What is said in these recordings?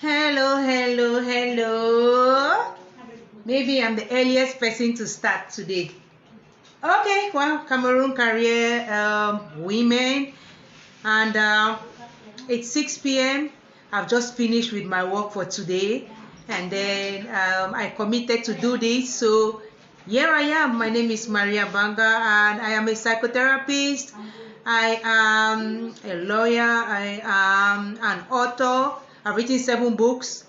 Hello, hello, hello. Maybe I'm the earliest person to start today. Okay, well, Cameroon career women, and it's 6 p.m. I've just finished with my work for today, and then I committed to do this. So here I am. My name is Maria Banga, and I am a psychotherapist. I am a lawyer. I am an author. I've written 7 books.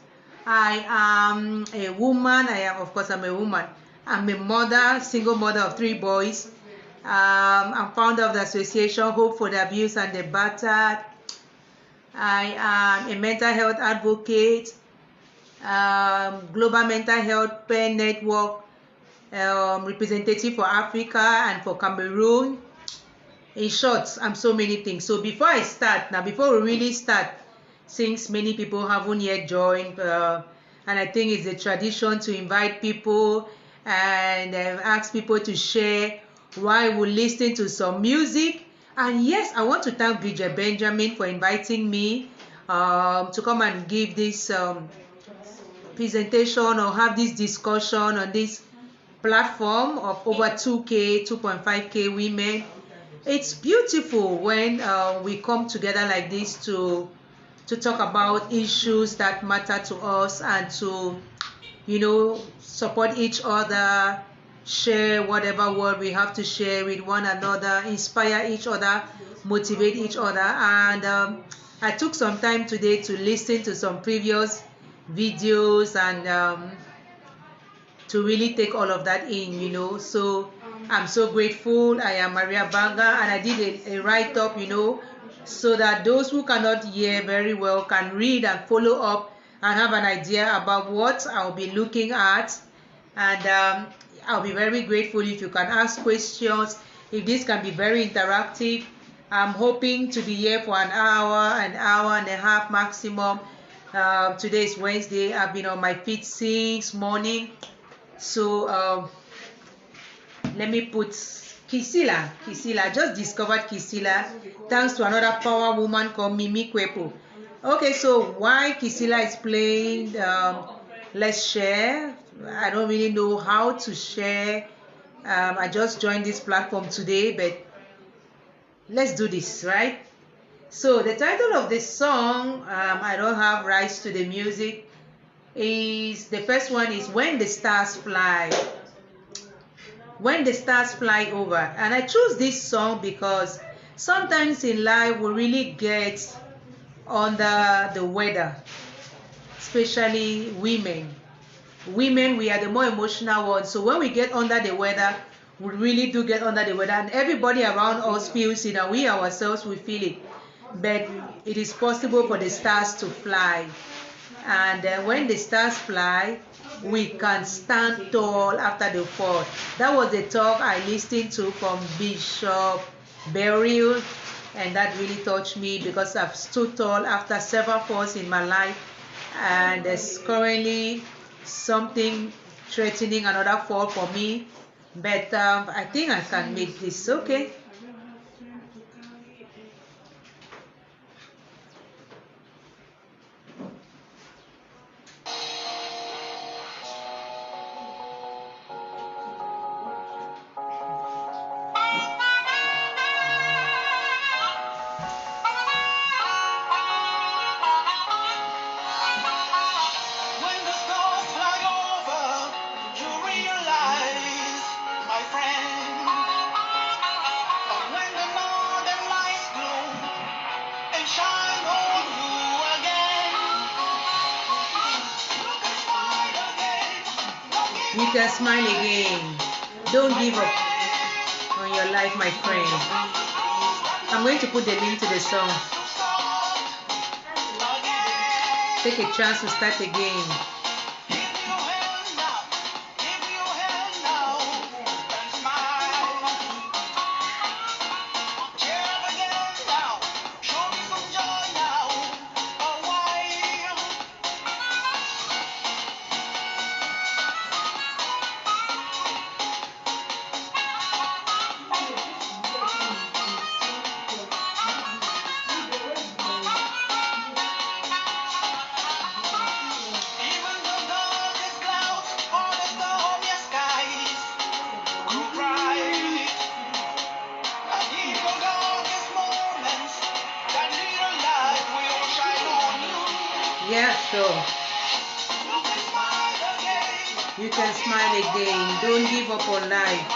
I am a woman. Of course, I'm a woman. I'm a mother, single mother of 3 boys. I'm founder of the association Hope for the Abused and the Battered. I am a mental health advocate, global mental health peer network representative for Africa and for Cameroon. In short, I'm so many things. So before we really start, since many people haven't yet joined, and I think it's a tradition to invite people and ask people to share while we listen to some music. And yes, I want to thank Bridget Benjamin for inviting me to come and give this presentation or have this discussion on this platform of over 2.5K women. It's beautiful when we come together like this to talk about issues that matter to us and to support each other, share whatever word we have to share with one another, inspire each other, motivate each other. And I took some time today to listen to some previous videos and to really take all of that in. So I'm so grateful. I am Maria Banga, and I did a write-up, so that those who cannot hear very well can read and follow up and have an idea about what I'll be looking at. And I'll be very grateful if you can ask questions, if this can be very interactive. I'm hoping to be here for an hour and a half maximum. Today is Wednesday. I've been on my feet since morning. So let me put Kisila. I just discovered Kisila thanks to another power woman called Mimi Kwepo. Okay, so while Kisila is playing, let's share. I don't really know how to share. I just joined this platform today, but let's do this, right? So the title of this song, I don't have rights to the music, the first one is When the Stars Fly. When the Stars Fly Over. And I chose this song because sometimes in life we really get under the weather, especially women. Women, we are the more emotional ones. So when we get under the weather, we really do get under the weather, and everybody around us feels it, and we ourselves, we feel it. But it is possible for the stars to fly. And when the stars fly, we can stand tall after the fall. That was the talk I listened to from Bishop Beryl, and that really touched me because I've stood tall after several falls in my life, and there's currently something threatening another fall for me, but I think I can make this. Okay. You can smile again. Don't give up on your life, my friend. I'm going to put the link to the song. Take a chance to start again. Yeah, sure. You can smile again. Don't give up on life,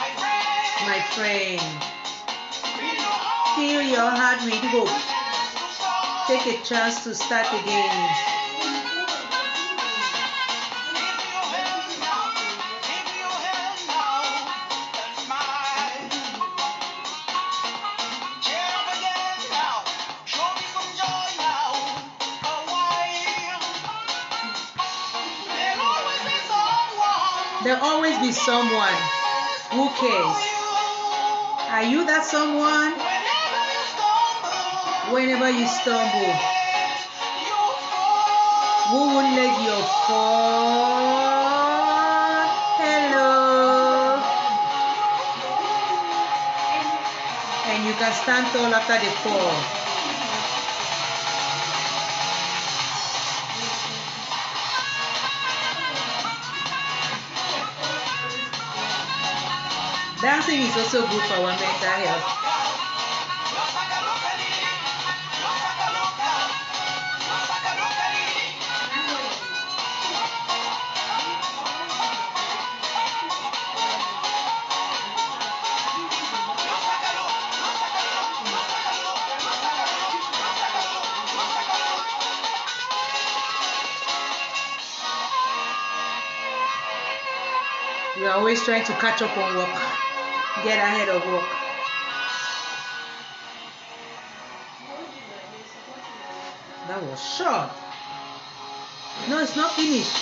my friend. Fill your heart with hope. Take a chance to start again. There'll always be someone who cares. Are you that someone? Whenever you stumble, who won't let you fall? Hello. And you can stand tall after the fall. Dancing is also good for our mental health. We are always trying to catch up on work, get ahead of work. That was short. No, it's not finished.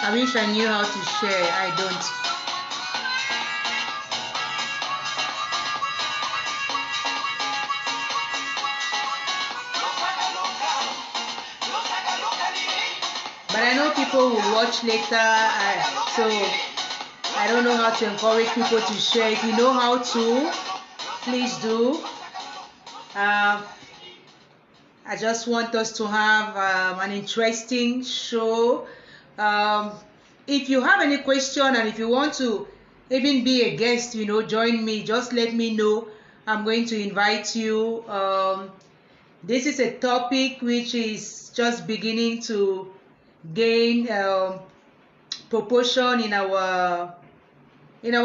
I wish I knew how to share. I don't. But I know people will watch later, so I don't know how to encourage people to share. If you know how to, please do. I just want us to have an interesting show. If you have any question and if you want to even be a guest, join me, just let me know. I'm going to invite you. This is a topic which is just beginning to gain proportion in our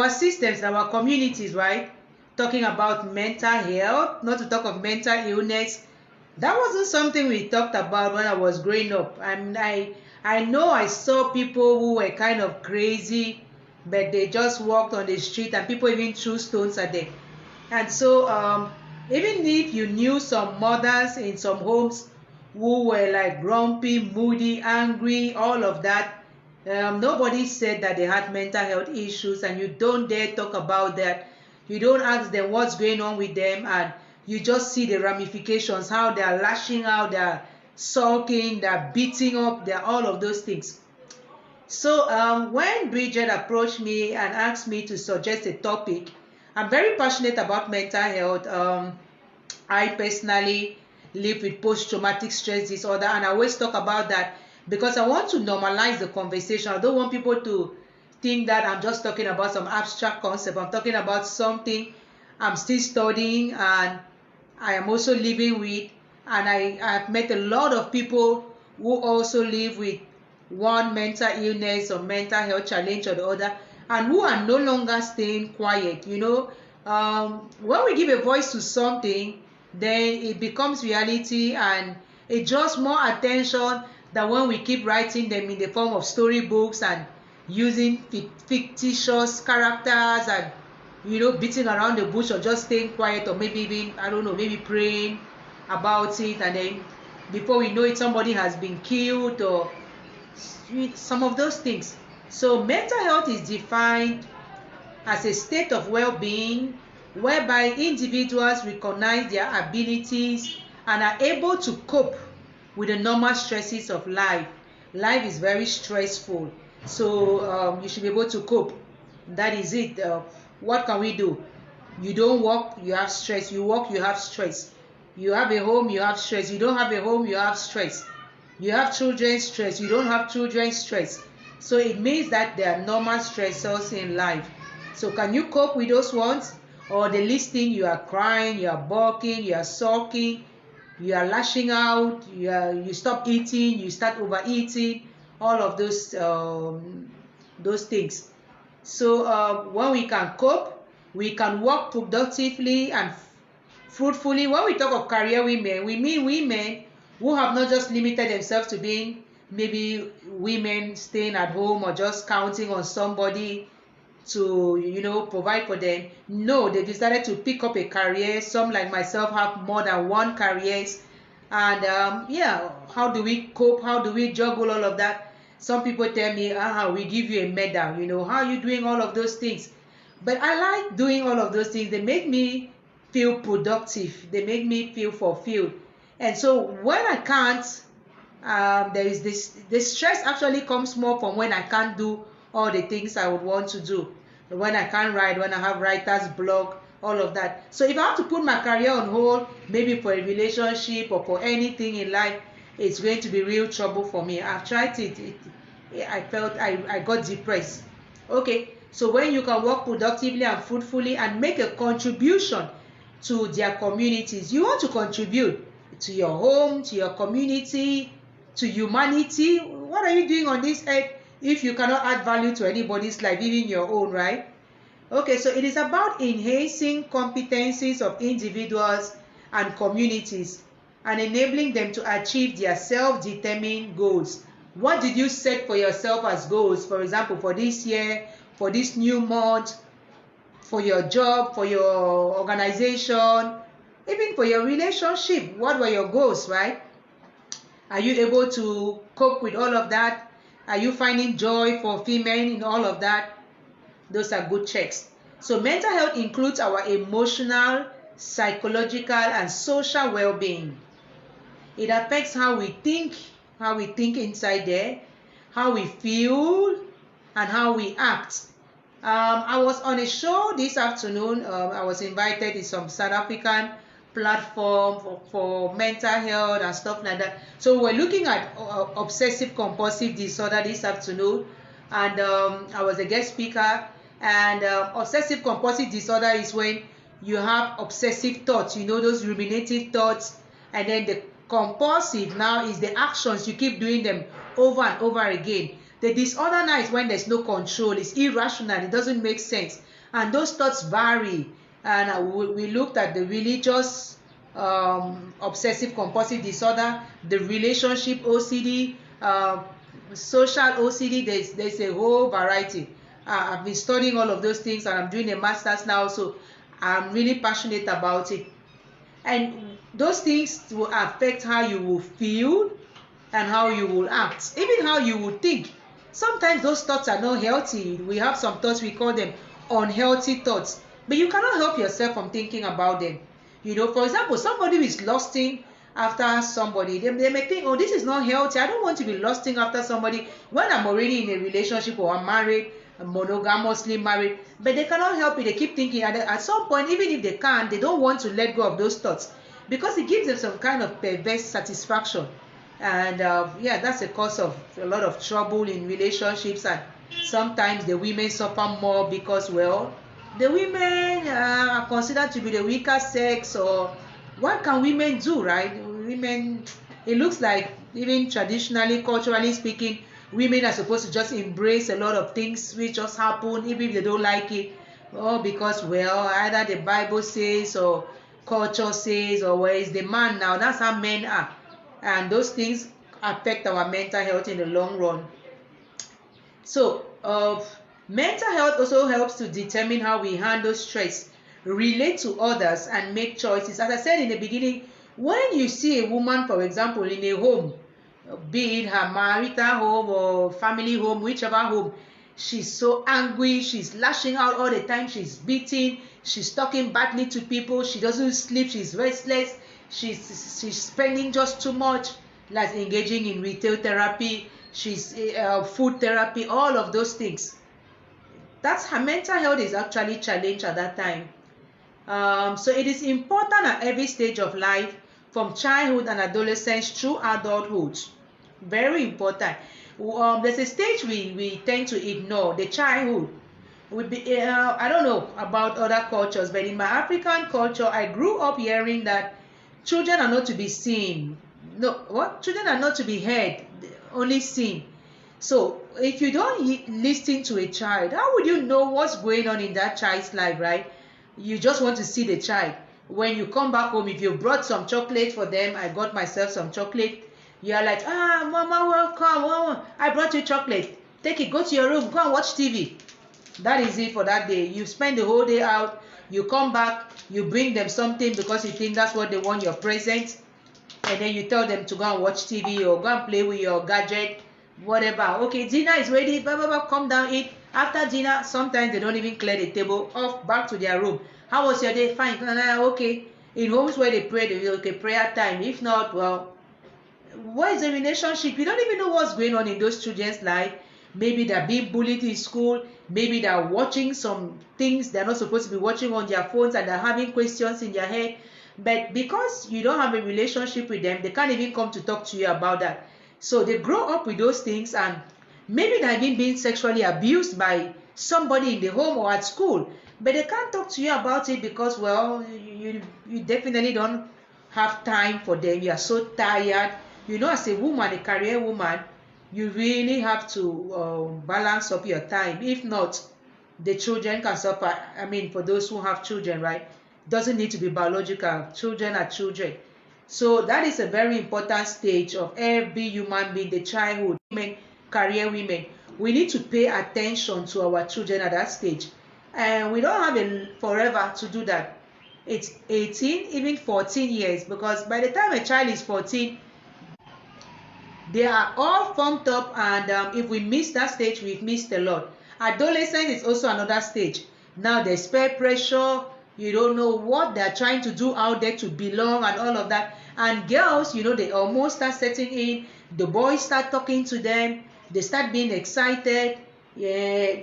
systems, in our communities, right? Talking about mental health, not to talk of mental illness. That wasn't something we talked about when I was growing up. I know I saw people who were kind of crazy, but they just walked on the street and people even threw stones at them. And so even if you knew some mothers in some homes who were like grumpy, moody, angry, all of that, nobody said that they had mental health issues, and you don't dare talk about that. You don't ask them what's going on with them, and you just see the ramifications, how they're lashing out, they're sulking, they're beating up, they're all of those things. So when Bridget approached me and asked me to suggest a topic, I'm very passionate about mental health. I personally live with post-traumatic stress disorder, and I always talk about that because I want to normalize the conversation. I don't want people to think that I'm just talking about some abstract concept. I'm talking about something I'm still studying, and I am also living with, and I've met a lot of people who also live with one mental illness or mental health challenge or the other, and who are no longer staying quiet. When we give a voice to something, then it becomes reality, and it draws more attention than when we keep writing them in the form of storybooks and using fictitious characters, and beating around the bush, or just staying quiet, or maybe even, I don't know, maybe praying about it, and then before we know it, somebody has been killed, or some of those things. So mental health is defined as a state of well-being whereby individuals recognize their abilities and are able to cope with the normal stresses of life. Life is very stressful, so you should be able to cope. That is it. What can we do? You don't work, you have stress. You work, you have stress. You have a home, you have stress. You don't have a home, you have stress. You have children, stress. You don't have children, stress. So it means that there are normal stressors in life. So can you cope with those ones? Or the listing, you are crying, you are barking, you are sulking, you are lashing out, you stop eating, you start overeating, all of those things. So when we can cope, we can work productively and fruitfully. When we talk of career women, we mean women who have not just limited themselves to being maybe women staying at home or just counting on somebody to provide for them. No, they decided to pick up a career. Some, like myself, have more than one careers. And how do we cope? How do we juggle all of that? Some people tell me, we give you a medal. How are you doing all of those things? But I like doing all of those things. They make me feel productive. They make me feel fulfilled. And so when I can't, there is the stress actually comes more from when I can't do all the things I would want to do. When I can't write, when I have writer's block, all of that. So if I have to put my career on hold, maybe for a relationship or for anything in life, it's going to be real trouble for me. I've tried it. I felt I got depressed. Okay, so when you can work productively and fruitfully and make a contribution to their communities, you want to contribute to your home, to your community, to humanity. What are you doing on this earth if you cannot add value to anybody's life, even your own, right? Okay, so it is about enhancing competencies of individuals and communities and enabling them to achieve their self-determined goals. What did you set for yourself as goals? For example, for this year, for this new month, for your job, for your organization, even for your relationship. What were your goals, right? Are you able to cope with all of that? Are you finding joy, fulfillment in all of that? Those are good checks. So mental health includes our emotional, psychological, and social well-being. It affects how we think inside there, how we feel, and how we act. I was on a show this afternoon. I was invited to some South African platform for mental health and stuff like that. So we're looking at obsessive compulsive disorder this afternoon, and I was a guest speaker. And obsessive compulsive disorder is when you have obsessive thoughts, those ruminative thoughts, and then the compulsive now is the actions, you keep doing them over and over again. The disorder now is when there's no control, it's irrational, it doesn't make sense, and those thoughts vary. And we looked at the religious obsessive compulsive disorder, the relationship OCD, social OCD. There's a whole variety. I've been studying all of those things, and I'm doing a master's now, so I'm really passionate about it. And those things will affect how you will feel and how you will act, even how you will think. Sometimes those thoughts are not healthy. We have some thoughts, we call them unhealthy thoughts, but you cannot help yourself from thinking about them. For example, somebody who is lusting after somebody, they may think, oh, this is not healthy. I don't want to be lusting after somebody when I'm already in a relationship or I'm married, monogamously married. But they cannot help it. They keep thinking, and at some point, even if they can, they don't want to let go of those thoughts because it gives them some kind of perverse satisfaction. And that's a cause of a lot of trouble in relationships. And sometimes the women suffer more because, well, the women are considered to be the weaker sex, or what can women do, right? Women, it looks like even traditionally, culturally speaking, women are supposed to just embrace a lot of things which just happen, even if they don't like it, or because, well, either the Bible says or culture says, or where is the man now? That's how men are. And those things affect our mental health in the long run. So, mental health also helps to determine how we handle stress, relate to others, and make choices. As I said in the beginning, when you see a woman, for example, in a home, be it her marital home or family home, whichever home, she's so angry, she's lashing out all the time, she's beating, she's talking badly to people, she doesn't sleep, she's restless, she's spending just too much, like engaging in retail therapy, she's food therapy, all of those things. That's her mental health is actually challenged at that time. So it is important at every stage of life, from childhood and adolescence through adulthood. Very important. There's a stage we tend to ignore, the childhood. I don't know about other cultures, but in my African culture, I grew up hearing that children are not to be seen. No, what? Children are not to be heard, only seen. So if you don't listen to a child, how would you know what's going on in that child's life, right? You just want to see the child. When you come back home, if you brought some chocolate for them, I got myself some chocolate. You are like, ah, mama, welcome. Oh, I brought you chocolate. Take it, go to your room, go and watch TV. That is it for that day. You spend the whole day out. You come back, you bring them something because you think that's what they want, your present, and then you tell them to go and watch TV or go and play with your gadget, whatever. Okay, dinner is ready, blah, blah, blah, come down, eat. After dinner, sometimes they don't even clear the table, off back to their room. How was your day? Fine. Okay. In homes where they pray, they will, okay, prayer time. If not, well, what is the relationship? You don't even know what's going on in those children's life. Maybe they're being bullied in school. Maybe they're watching some things they're not supposed to be watching on their phones, and they're having questions in their head. But because you don't have a relationship with them, they can't even come to talk to you about that. So they grow up with those things, and maybe they're even being sexually abused by somebody in the home or at school. But they can't talk to you about it because, well, you definitely don't have time for them. You are so tired. You know, as a woman, a career woman, you really have to balance up your time. If not, the children can suffer. I mean, for those who have children, right? Doesn't need to be biological. Children are children. So that is a very important stage of every human being, the childhood. Women, career women, we need to pay attention to our children at that stage. And we don't have a forever to do that. It's 18, even 14 years, because by the time a child is 14, they are all formed up, and if we miss that stage, we've missed a lot. Adolescence is also another stage. Now there's peer pressure. You don't know what they're trying to do out there to belong and all of that. And girls, you know, they almost start setting in. The boys start talking to them. They start being excited. Yeah.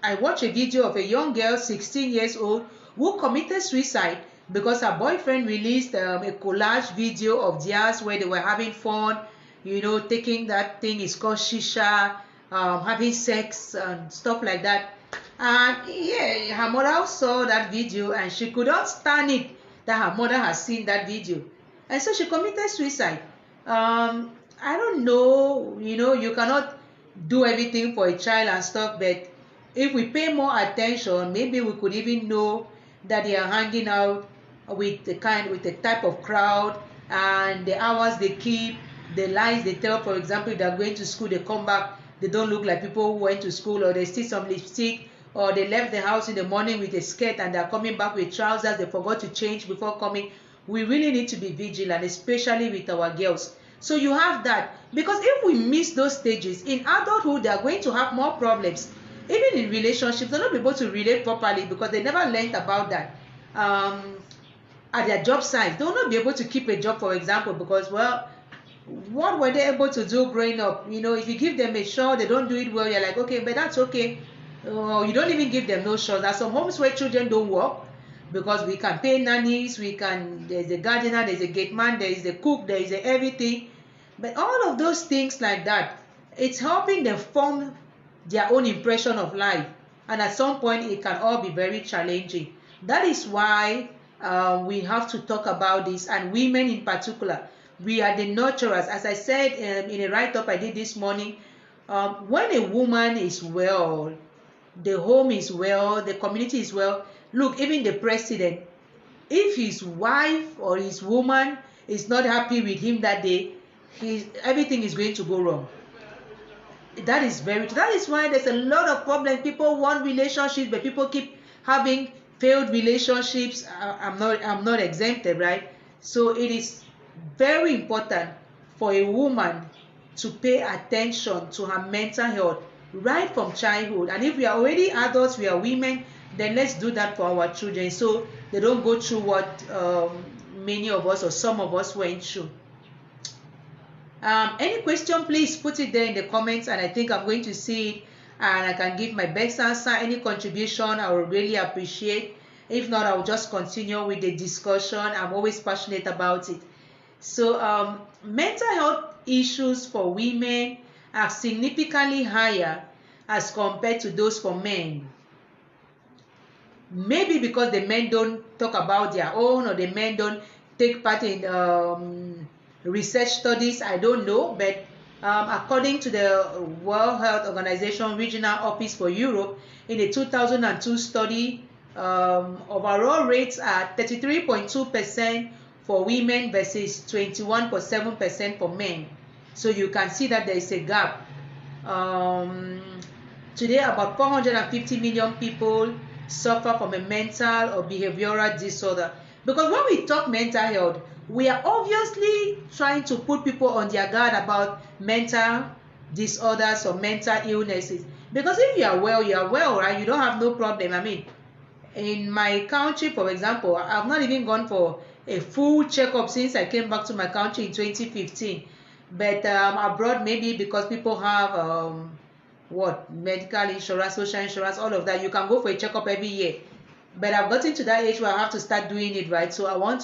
I watched a video of a young girl, 16 years old, who committed suicide because her boyfriend released a collage video of theirs where they were having fun, you know, taking that thing is called shisha, having sex and stuff like that. And yeah, her mother saw that video and she could not stand it that her mother has seen that video. And so she committed suicide. I don't know, you know, you cannot do everything for a child and stuff, but if we pay more attention, maybe we could even know that they are hanging out with the type of crowd, and the hours they keep, the lies they tell. For example, if they're going to school, they come back, they don't look like people who went to school, or they still some lipstick, or they left the house in the morning with a skirt and they're coming back with trousers they forgot to change before coming. We really need to be vigilant, especially with our girls. So you have that, because if we miss those stages in adulthood, they are going to have more problems. Even in relationships, they're not able to relate properly because they never learned about that. At their job sites, they will not be able to keep a job, for example, because, well, what were they able to do growing up? You know, if you give them a shot, they don't do it well, you're like, okay, but that's okay. You don't even give them no shots. There are some homes where children don't work because we can pay nannies, there's a gardener, there's a gate man, there is a cook, there is everything. But all of those things like that, it's helping them form their own impression of life, and at some point it can all be very challenging. That is why we have to talk about this, and women in particular. We are the nurturers. As I said in a write-up I did this morning, when a woman is well, the home is well, the community is well. Look, even the president, if his wife or his woman is not happy with him that day, everything is going to go wrong. That is why there's a lot of problems. People want relationships, but people keep having failed relationships. I'm not exempted, right? So it is very important for a woman to pay attention to her mental health right from childhood. And if we are already adults, we are women, then let's do that for our children, so they don't go through what many of us or some of us went through. Any question, please put it there in the comments, and I think I'm going to see it and I can give my best answer. Any contribution I will really appreciate. If not, I'll just continue with the discussion. I'm always passionate about it. So mental health issues for women are significantly higher as compared to those for men. Maybe because the men don't talk about their own, or the men don't take part in research studies, I don't know. But according to the World Health Organization Regional Office for Europe, in a 2002 study, overall rates are 33.2% for women versus 21.7% for men. So you can see that there is a gap. Today, about 450 million people suffer from a mental or behavioral disorder. Because when we talk mental health, we are obviously trying to put people on their guard about mental disorders or mental illnesses. Because if you are well, right? You don't have no problem. I mean, in my country, for example, I've not even gone for a full checkup since I came back to my country in 2015. But abroad, maybe because people have medical insurance, social insurance, all of that, you can go for a checkup every year. But I've gotten to that age where I have to start doing it, right? So I'm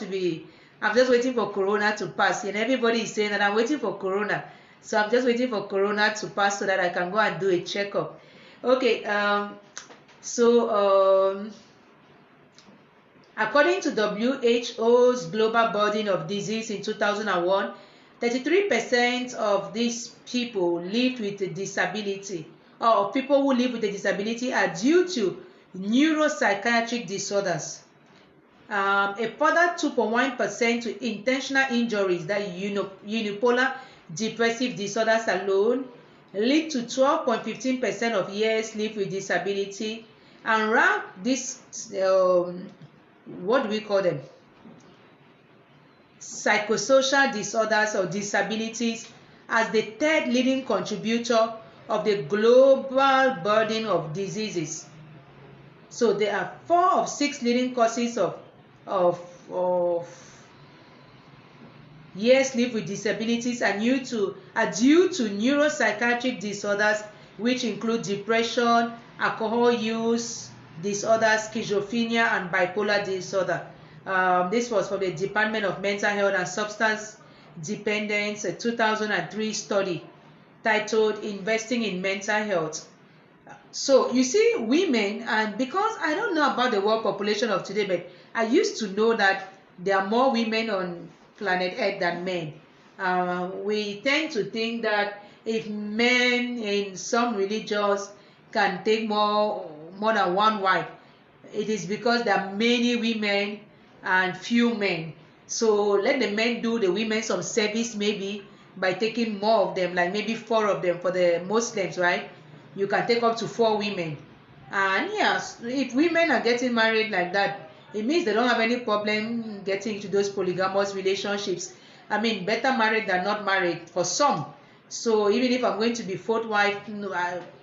just waiting for Corona to pass. And everybody is saying that I'm waiting for Corona. So I'm just waiting for Corona to pass so that I can go and do a checkup. Okay, according to WHO's Global Burden of Disease in 2001, 33% of these people lived with a disability, or people who live with a disability are due to neuropsychiatric disorders. A further 2.1% to intentional injuries, that unipolar depressive disorders alone lead to 12.15% of years lived with disability, and rank this, what do we call them? Psychosocial disorders or disabilities as the third leading contributor of the global burden of diseases. So there are 4 of 6 leading causes of years lived with disabilities are due to neuropsychiatric disorders, which include depression, alcohol use disorders, schizophrenia, and bipolar disorder. This was from the Department of Mental Health and Substance Dependence, a 2003 study titled Investing in Mental Health. So you see, women, and because I don't know about the world population of today, but I used to know that there are more women on planet Earth than men. We tend to think that if men in some religions can take more than one wife, it is because there are many women and few men. So let the men do the women some service, maybe by taking more of them, like maybe 4 of them. For the Muslims, right, you can take up to 4 women. And yes, if women are getting married like that, it means they don't have any problem getting into those polygamous relationships. I mean, better married than not married for some. So even if I'm going to be 4th wife,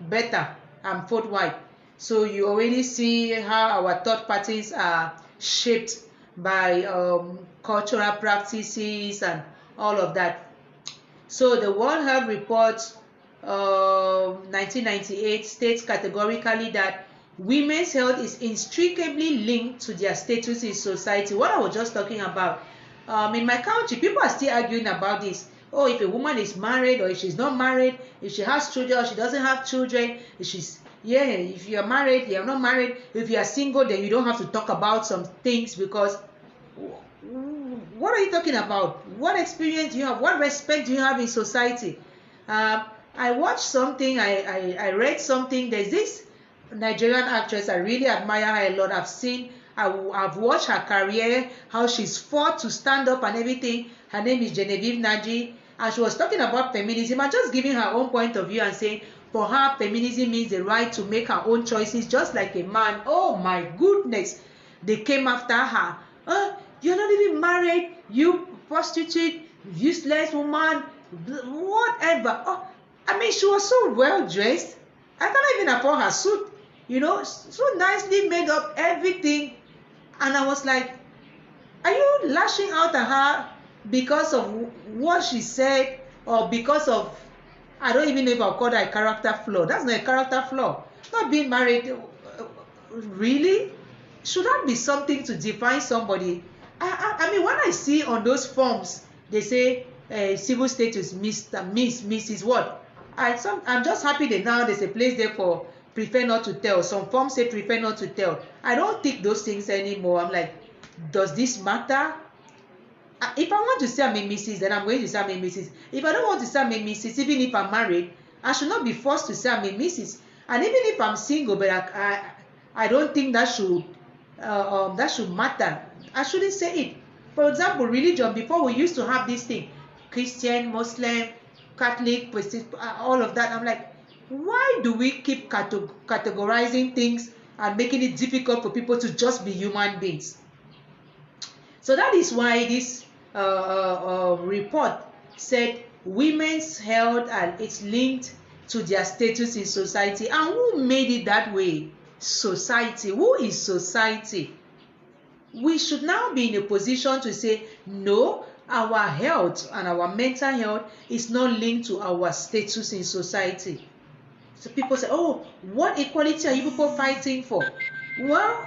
better I'm 4th wife. So you already see how our thought patterns are shaped by cultural practices and all of that. So the World Health Report 1998 states categorically that women's health is inextricably linked to their status in society. What I was just talking about. In my country, people are still arguing about this. Oh, if a woman is married or if she's not married, if she has children or she doesn't have children, if you're married, you're not married, if you're single, then you don't have to talk about some things because What are you talking about? What experience do you have? What respect do you have in society? I watched something, I read something. There's this Nigerian actress, I really admire her a lot. I've watched her career, how she's fought to stand up and everything. Her name is Genevieve Naji, and she was talking about feminism and just giving her own point of view and saying, for her, feminism means the right to make her own choices just like a man. Oh my goodness. They came after her. You're not even married, you prostitute, useless woman, whatever. Oh, I mean, she was so well dressed. I cannot even afford her suit, so nicely made up, everything. And I was like, are you lashing out at her because of what she said, or because of, I don't even know if I'll call that a character flaw? That's not a character flaw. Not being married, really? Should that be something to define somebody? I mean, when I see on those forms, they say civil status, Mr., Miss, Mrs. what? I'm just happy that now there's a place there for prefer not to tell. Some forms say prefer not to tell. I don't think those things anymore. I'm like, does this matter? If I want to say I'm a Mrs., then I'm going to say I'm a Mrs. If I don't want to say I'm a Mrs., even if I'm married, I should not be forced to say I'm a Mrs. And even if I'm single, but I don't think that should matter. I shouldn't say it. For example, religion, before we used to have this thing, Christian, Muslim, Catholic, all of that. I'm like, why do we keep categorizing things and making it difficult for people to just be human beings? So that is why this report said women's health and it's linked to their status in society. And who made it that way? Society. Who is society? We should now be in a position to say, no, our health and our mental health is not linked to our status in society. So people say, oh, what equality are you people fighting for? Well,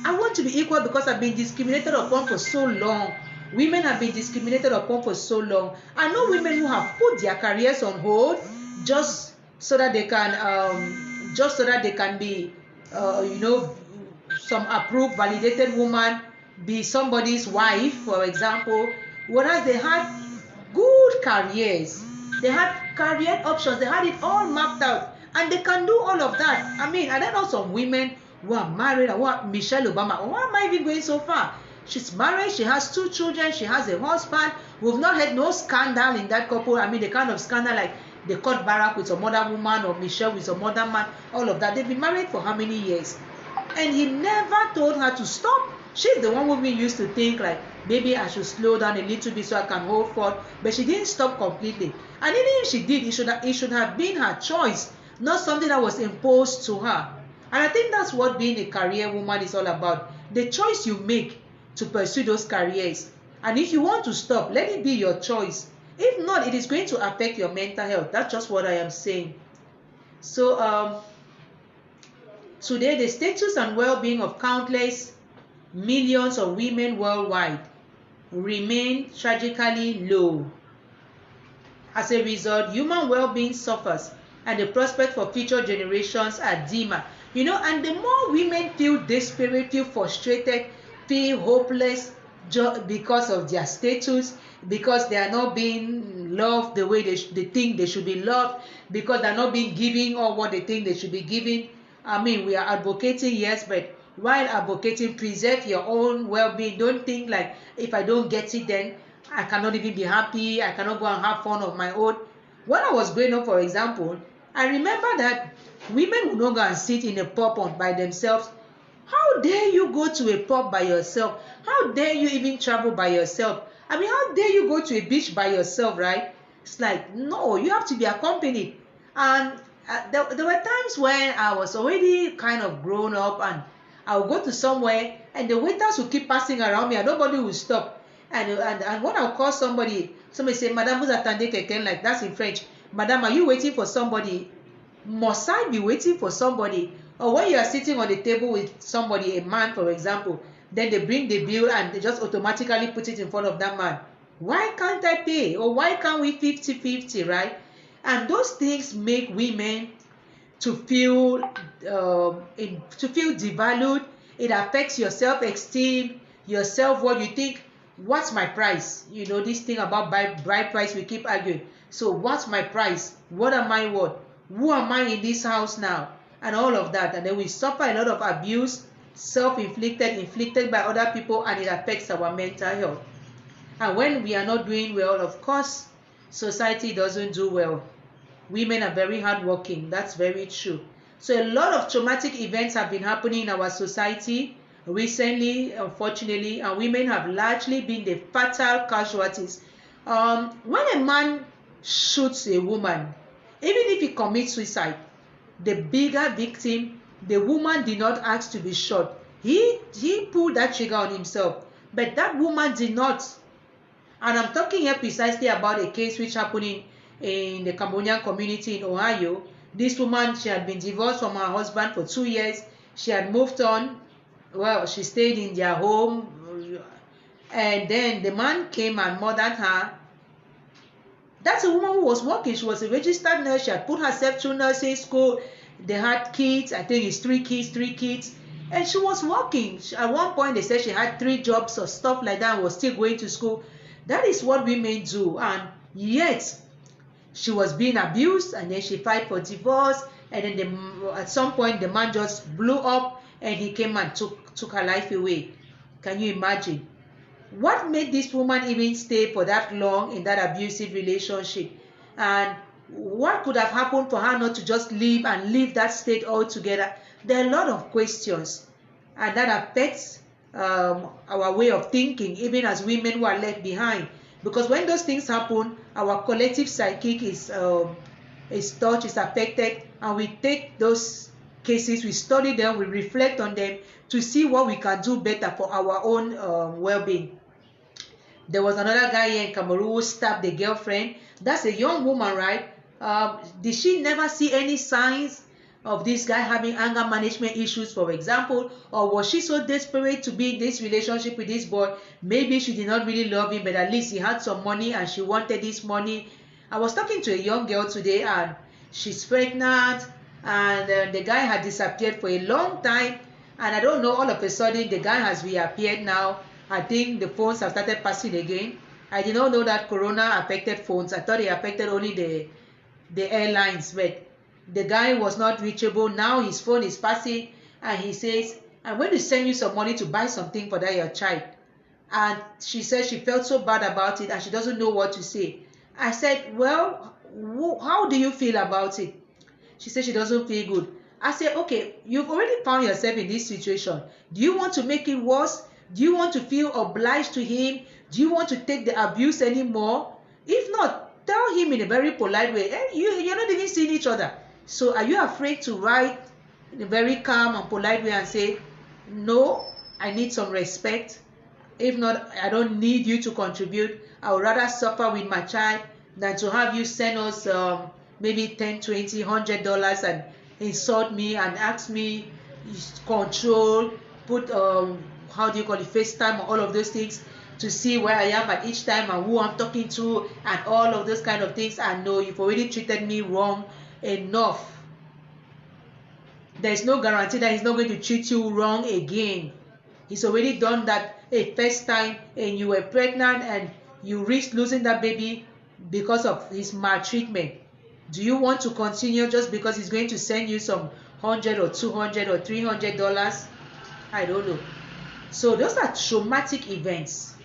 I want to be equal because I've been discriminated upon for so long. Women have been discriminated upon for so long. I know women who have put their careers on hold just so that they can be, some approved, validated woman, be somebody's wife, for example. Whereas they had good careers, they had career options, they had it all mapped out, and they can do all of that. I mean, I don't know some women who are married, or Michelle Obama, or why am I even going so far? She's married, she has 2 children, she has a husband. We've not had no scandal in that couple. I mean, the kind of scandal like they caught Barack with some other woman or Michelle with some other man, all of that. They've been married for how many years? And he never told her to stop. She's the one who we used to think like, maybe I should slow down a little bit so I can hold forth. But she didn't stop completely. And even if she did, it should have been her choice, not something that was imposed to her. And I think that's what being a career woman is all about. The choice you make to pursue those careers. And if you want to stop, let it be your choice. If not, it is going to affect your mental health. That's just what I am saying. So today, the status and well-being of countless millions of women worldwide remain tragically low. As a result, human well-being suffers and the prospect for future generations are dimmer. And the more women feel desperate, feel frustrated, feel hopeless because of their status, because they are not being loved the way they think they should be loved, because they're not being given all what they think they should be given. I mean, we are advocating, yes, but while advocating, preserve your own well-being. Don't think like, if I don't get it, then I cannot even be happy, I cannot go and have fun of my own. When I was growing up, for example, I remember that women would not go and sit in a pub by themselves. How dare you go to a pub by yourself? How dare you even travel by yourself? I mean, how dare you go to a beach by yourself, right? It's like, no, you have to be accompanied. And there were times when I was already kind of grown up and I would go to somewhere and the waiters would keep passing around me and nobody would stop. And when I'll call somebody say, Madame, vous attendez quelqu'un, like that's in French. Madame, are you waiting for somebody? Must I be waiting for somebody? Or when you are sitting on the table with somebody, a man, for example, then they bring the bill and they just automatically put it in front of that man. Why can't I pay? Or why can't we 50-50, right? And those things make women to feel devalued. It affects your self-esteem. your self-worth. You think, what's my price? You know, this thing about bride price, we keep arguing. So what's my price? What am I worth? Who am I in this house now? And all of that. And then we suffer a lot of abuse, self-inflicted, inflicted by other people, and it affects our mental health. And when we are not doing well, of course, society doesn't do well. Women are very hardworking. That's very true. So a lot of traumatic events have been happening in our society recently, unfortunately, and women have largely been the fatal casualties. When a man shoots a woman, even if he commits suicide, the bigger victim, the woman did not ask to be shot. He pulled that trigger on himself, but that woman did not. And I'm talking here precisely about a case which happened in the Cambodian community in Ohio. This woman, she had been divorced from her husband for 2 years. She had moved on. Well, she stayed in their home. And then the man came and murdered her. That's a woman who was working. She was a registered nurse. She had put herself through nursing school. They had kids. I think it's three kids. And she was working. At one point, they said she had 3 jobs or stuff like that and was still going to school. That is what women do. And yet, she was being abused, and then she filed for divorce. And then at some point, the man just blew up, and he came and took her life away. Can you imagine? What made this woman even stay for that long in that abusive relationship? And what could have happened for her not to just leave and leave that state altogether? There are a lot of questions, and that affects our way of thinking, even as women who are left behind. Because when those things happen, our collective psychic is touched, is affected, and we take those cases, we study them, we reflect on them to see what we can do better for our own well-being. There was another guy here in Cameroon who stabbed the girlfriend. That's a young woman, right? Did she never see any signs of this guy having anger management issues, for example? Or was she so desperate to be in this relationship with this boy? Maybe she did not really love him, but at least he had some money and she wanted this money. I was talking to a young girl today, and she's pregnant, and the guy had disappeared for a long time. And I don't know, all of a sudden the guy has reappeared now. I think the phones have started passing again. I did not know that corona affected phones. I thought it affected only the airlines, but the guy was not reachable. Now his phone is passing, and he says, I'm going to send you some money to buy something for that your child. And she said she felt so bad about it, and she doesn't know what to say. I said, well, how do you feel about it? She said she doesn't feel good. I said, okay, you've already found yourself in this situation. Do you want to make it worse? Do you want to feel obliged to him? Do you want to take the abuse anymore? If not, tell him in a very polite way. Hey, you're not even seeing each other. So are you afraid to write in a very calm and polite way and say, no, I need some respect. If not, I don't need you to contribute. I would rather suffer with my child than to have you send us maybe $10, $20, $100 and insult me and ask me control, put how do you call it, FaceTime, or all of those things to see where I am at each time and who I'm talking to and all of those kind of things. I know you've already treated me wrong enough. There's no guarantee that he's not going to treat you wrong again. He's already done that a first time, and you were pregnant and you risked losing that baby because of his maltreatment. Do you want to continue just because he's going to send you some $100 or $200 or $300? I don't know. So those are traumatic events.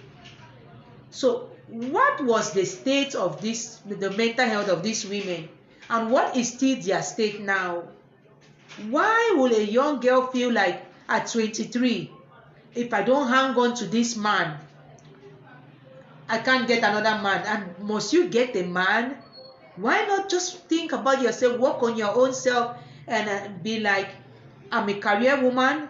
So what was the state of the mental health of these women, and what is still their state now? Why will a young girl feel like at 23, if I don't hang on to this man, I can't get another man? And must you get a man? Why not just think about yourself, work on your own self, and be like, I'm a career woman.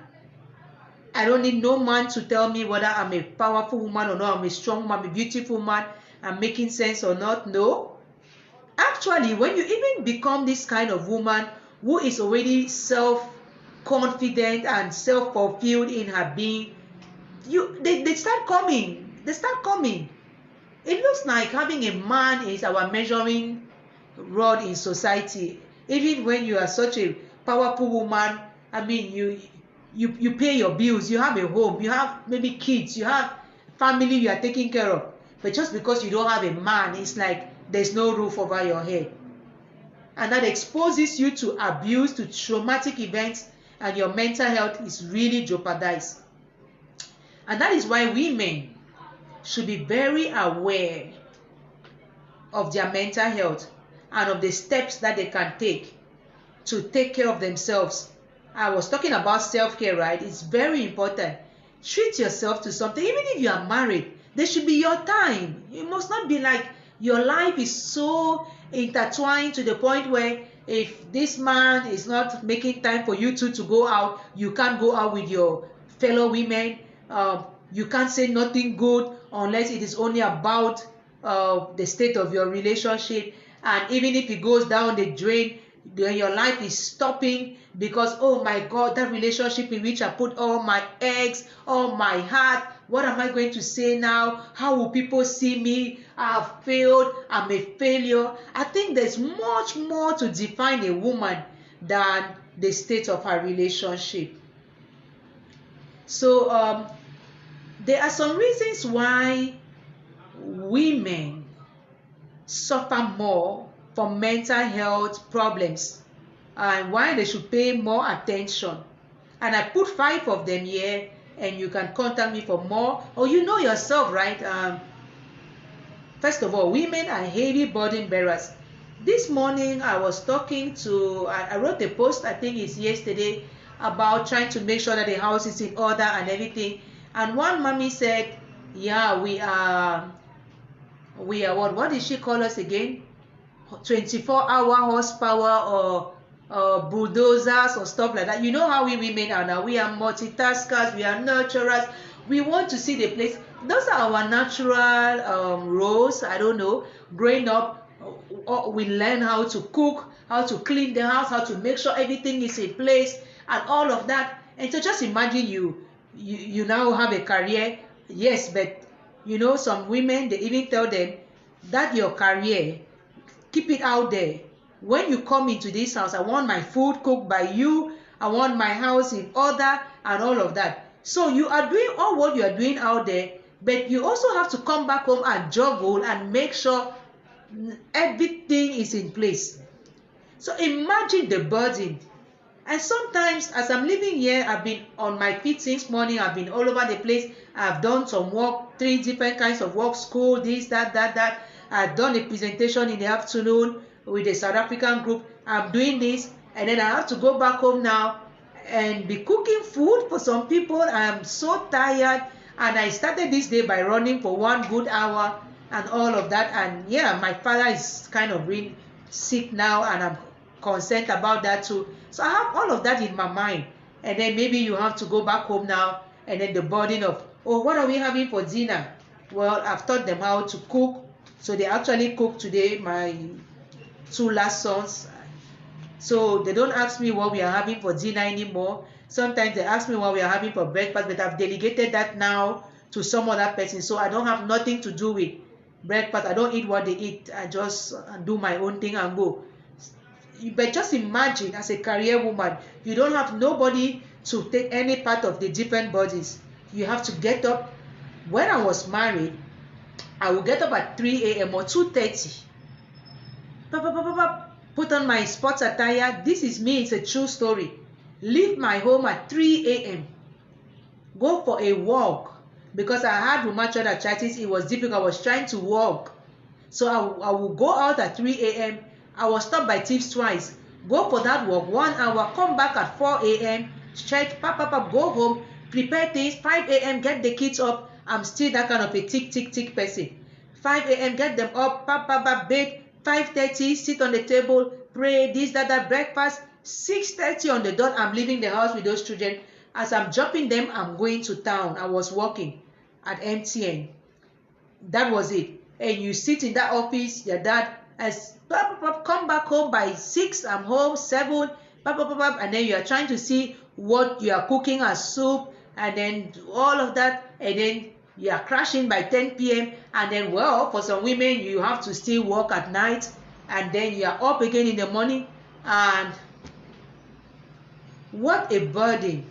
I don't need no man to tell me whether I'm a powerful woman or not, I'm a strong woman, I'm a beautiful woman, I'm making sense or not. No. Actually, when you even become this kind of woman who is already self-confident and self-fulfilled in her being, they start coming. They start coming. It looks like having a man is our measuring rod in society. Even when you are such a powerful woman, I mean, you pay your bills, you have a home, you have maybe kids, you have family you are taking care of. But just because you don't have a man, it's like there's no roof over your head. And that exposes you to abuse, to traumatic events, and your mental health is really jeopardized. And that is why women should be very aware of their mental health and of the steps that they can take to take care of themselves. I was talking about self-care, right? It's very important. Treat yourself to something. Even if you are married, there should be your time. It must not be like your life is so intertwined to the point where if this man is not making time for you two to go out, you can't go out with your fellow women. You can't say nothing good unless it is only about the state of your relationship. And even if it goes down the drain, then your life is stopping because, oh my God, that relationship in which I put all my eggs, all my heart, what am I going to say now? How will people see me? I have failed. I'm a failure. I think there's much more to define a woman than the state of her relationship. So there are some reasons why women suffer more from mental health problems and why they should pay more attention. And I put 5 of them here, and you can contact me for more. Or you know yourself, right? First of all, women are heavy burden bearers. This morning I was talking to, I wrote a post, I think it's yesterday, about trying to make sure that the house is in order and everything. And one mommy said, yeah, we are what did she call us again? 24-hour horsepower or bulldozers or stuff like that. You know how we women are now. We are multitaskers, we are nurturers. We want to see the place. Those are our natural roles. I don't know. Growing up, we learn how to cook, how to clean the house, how to make sure everything is in place, and all of that. And so just imagine you now have a career. Yes, but you know, some women, they even tell them that your career, keep it out there. When you come into this house, I want my food cooked by you. I want my house in order and all of that. So you are doing all what you are doing out there, but you also have to come back home and juggle and make sure everything is in place. So imagine the burden. And sometimes as I'm living here, I've been on my feet since morning. I've been all over the place. I've done some work, 3 different kinds of work, school, this, that. I've done a presentation in the afternoon with a South African group. I'm doing this, and then I have to go back home now and be cooking food for some people. I am so tired, and I started this day by running for 1 good hour and all of that. And yeah, my father is kind of really sick now, and I'm concerned about that too. So I have all of that in my mind. And then maybe you have to go back home now, and then the burden of, oh, what are we having for dinner? Well, I've taught them how to cook. So they actually cooked today, my 2 last sons. So they don't ask me what we are having for dinner anymore. Sometimes they ask me what we are having for breakfast, but I've delegated that now to some other person. So I don't have nothing to do with breakfast. I don't eat what they eat. I just do my own thing and go. But just imagine, as a career woman, you don't have nobody to take any part of the different bodies. You have to get up. When I was married, I would get up at 3 a.m. or 2:30. Put on my sports attire. This is me. It's a true story. Leave my home at 3 a.m. Go for a walk. Because I had rheumatoid arthritis, it was difficult. I was trying to walk. So I will go out at 3 a.m. I was stopped by thieves twice. Go for that walk, 1 hour. Come back at 4 a.m. Stretch, go home. Prepare things. 5 a.m. Get the kids up. I'm still that kind of a tick person. 5 a.m. get them up, bathe. 5:30 sit on the table, pray, this, that, breakfast. 6:30 on the dot, I'm leaving the house with those children. As I'm dropping them, I'm going to town. I was working at MTN. That was it. And you sit in that office, your dad, as come back home by 6, I'm home, 7, and then you are trying to see what you are cooking as soup, and then all of that, and then you are crashing by 10 p.m. and then, well, for some women, you have to still work at night, and then you are up again in the morning, and what a burden.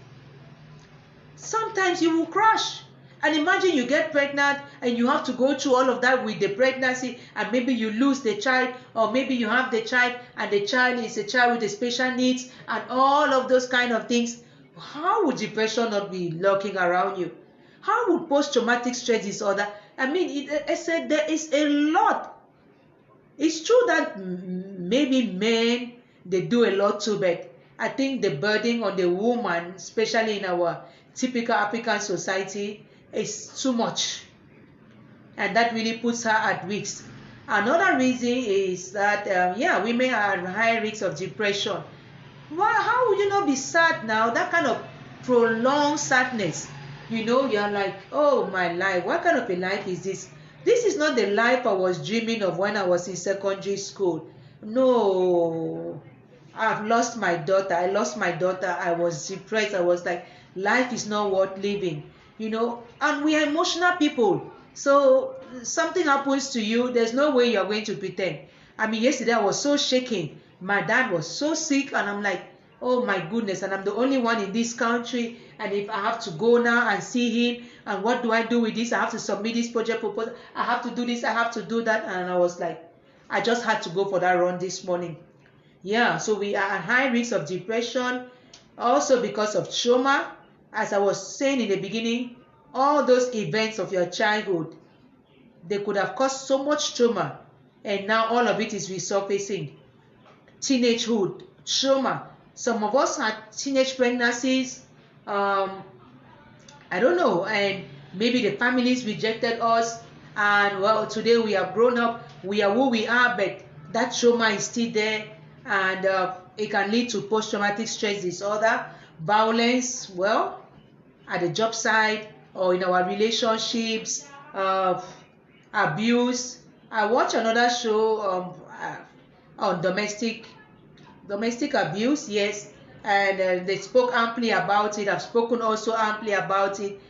sometimes you will crash. And imagine you get pregnant and you have to go through all of that with the pregnancy, and maybe you lose the child, or maybe you have the child and the child is a child with a special needs and all of those kind of things. How would depression not be lurking around you? How would post-traumatic stress disorder? I mean, I said there is a lot. It's true that maybe men, they do a lot too, but I think the burden on the woman, especially in our typical African society, is too much. And that really puts her at risk. Another reason is that, women are at high risk of depression. Well, how would you not be sad now? That kind of prolonged sadness. You're like, oh my life, what kind of a life is this? This is not the life I was dreaming of when I was in secondary school. No, I've lost my daughter. I lost my daughter. I was depressed. I was like, life is not worth living. And we are emotional people. So something happens to you, there's no way you're going to pretend. I mean, yesterday I was so shaking. My dad was so sick, and I'm like, oh my goodness, and I'm the only one in this country, and if I have to go now and see him, and what do I do with this? I have to submit this project proposal, I have to do this, I have to do that. And I was like, I just had to go for that run this morning. So we are at high risk of depression, also because of trauma. As I was saying in the beginning, all those events of your childhood, they could have caused so much trauma, and now all of it is resurfacing. Teenagehood, trauma. Some of us had teenage pregnancies, I don't know, and maybe the families rejected us, and well, today we are grown up, we are who we are, but that trauma is still there, and it can lead to post-traumatic stress disorder, violence, well, at the job site or in our relationships, abuse. I watched another show on domestic abuse, yes, and they spoke amply about it. I've spoken also amply about it.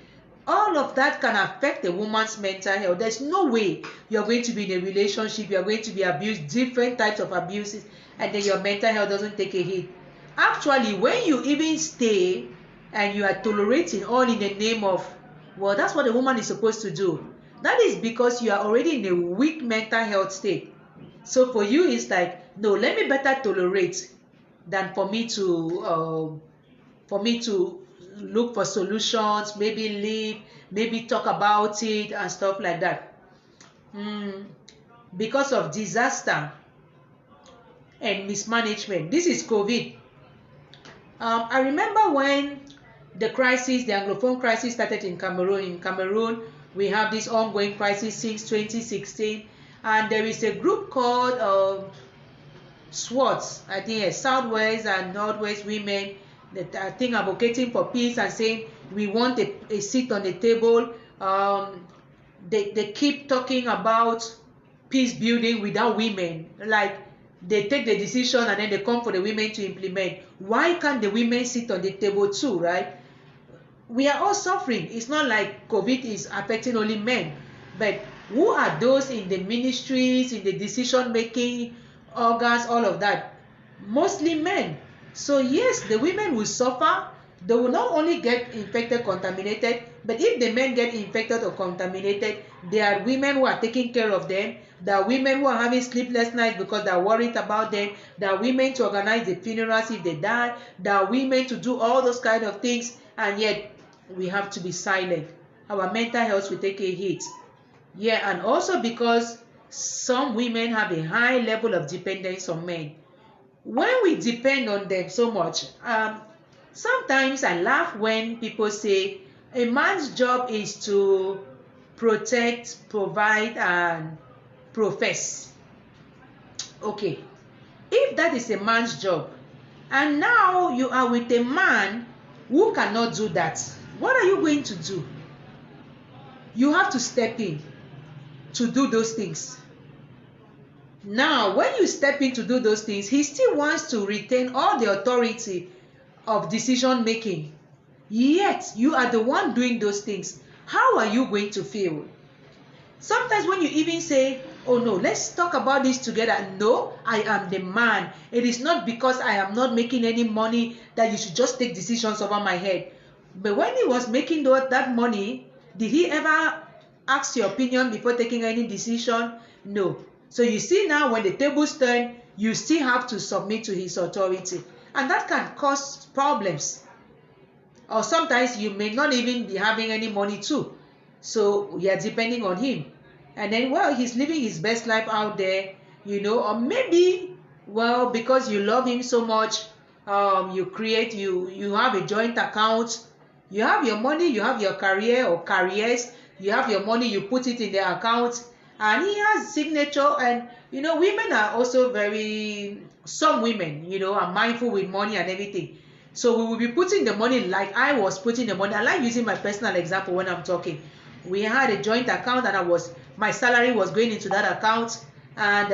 All of that can affect a woman's mental health. There's no way you're going to be in a relationship, you're going to be abused, different types of abuses, and then your mental health doesn't take a hit. Actually, when you even stay and you are tolerating all in the name of, well, that's what a woman is supposed to do. That is because you are already in a weak mental health state. So for you, it's like, no, let me better tolerate than for me to look for solutions, maybe leave, maybe talk about it and stuff like that. Because of disaster and mismanagement. This is COVID. I remember when the Anglophone crisis started in Cameroon. In Cameroon, we have this ongoing crisis since 2016, and there is a group called SWAT, I think, Southwest and Northwest women, that I think advocating for peace and saying we want a seat on the table. They keep talking about peace building without women. Like, they take the decision and then they come for the women to implement. Why can't the women sit on the table too, right? We are all suffering. It's not like COVID is affecting only men, but who are those in the ministries, in the decision-making organs, all of that? Mostly men. So yes, the women will suffer. They will not only get infected, contaminated, but if the men get infected or contaminated, there are women who are taking care of them. There are women who are having sleepless nights because they are worried about them. There are women to organize the funerals if they die. There are women to do all those kind of things, and yet we have to be silent. Our mental health will take a hit. Yeah, and also because some women have a high level of dependence on men. When we depend on them so much, sometimes I laugh when people say a man's job is to protect, provide, and profess. Okay, if that is a man's job, and now you are with a man who cannot do that, what are you going to do? You have to step in to do those things. Now, when you step in to do those things, he still wants to retain all the authority of decision making. Yet, you are the one doing those things. How are you going to feel? Sometimes when you even say, oh no, let's talk about this together. No, I am the man. It is not because I am not making any money that you should just take decisions over my head. But when he was making that money, did he ever ask your opinion before taking any decision? No. So you see now when the tables turn, you still have to submit to his authority. And that can cause problems. Or sometimes you may not even be having any money too. So you're depending on him. And then, well, he's living his best life out there, or maybe, well, because you love him so much, you have a joint account, you have your money, you have your career or careers, you have your money, you put it in the account, and he has signature. And women are also some women are mindful with money and everything. So we will be putting the money like I was putting the money. I like using my personal example when I'm talking. We had a joint account, and my salary was going into that account, and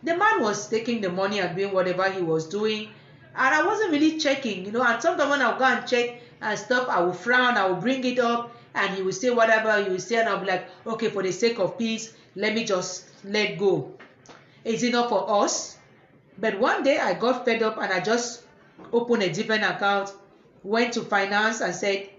the man was taking the money and doing whatever he was doing, and I wasn't really checking, and sometimes when I'll go and check and stuff, I will frown, I will bring it up, and he will say whatever he will say, and I'll be like, okay, for the sake of peace, let me just let go. It's enough for us. But one day I got fed up, and I just opened a different account, went to finance and said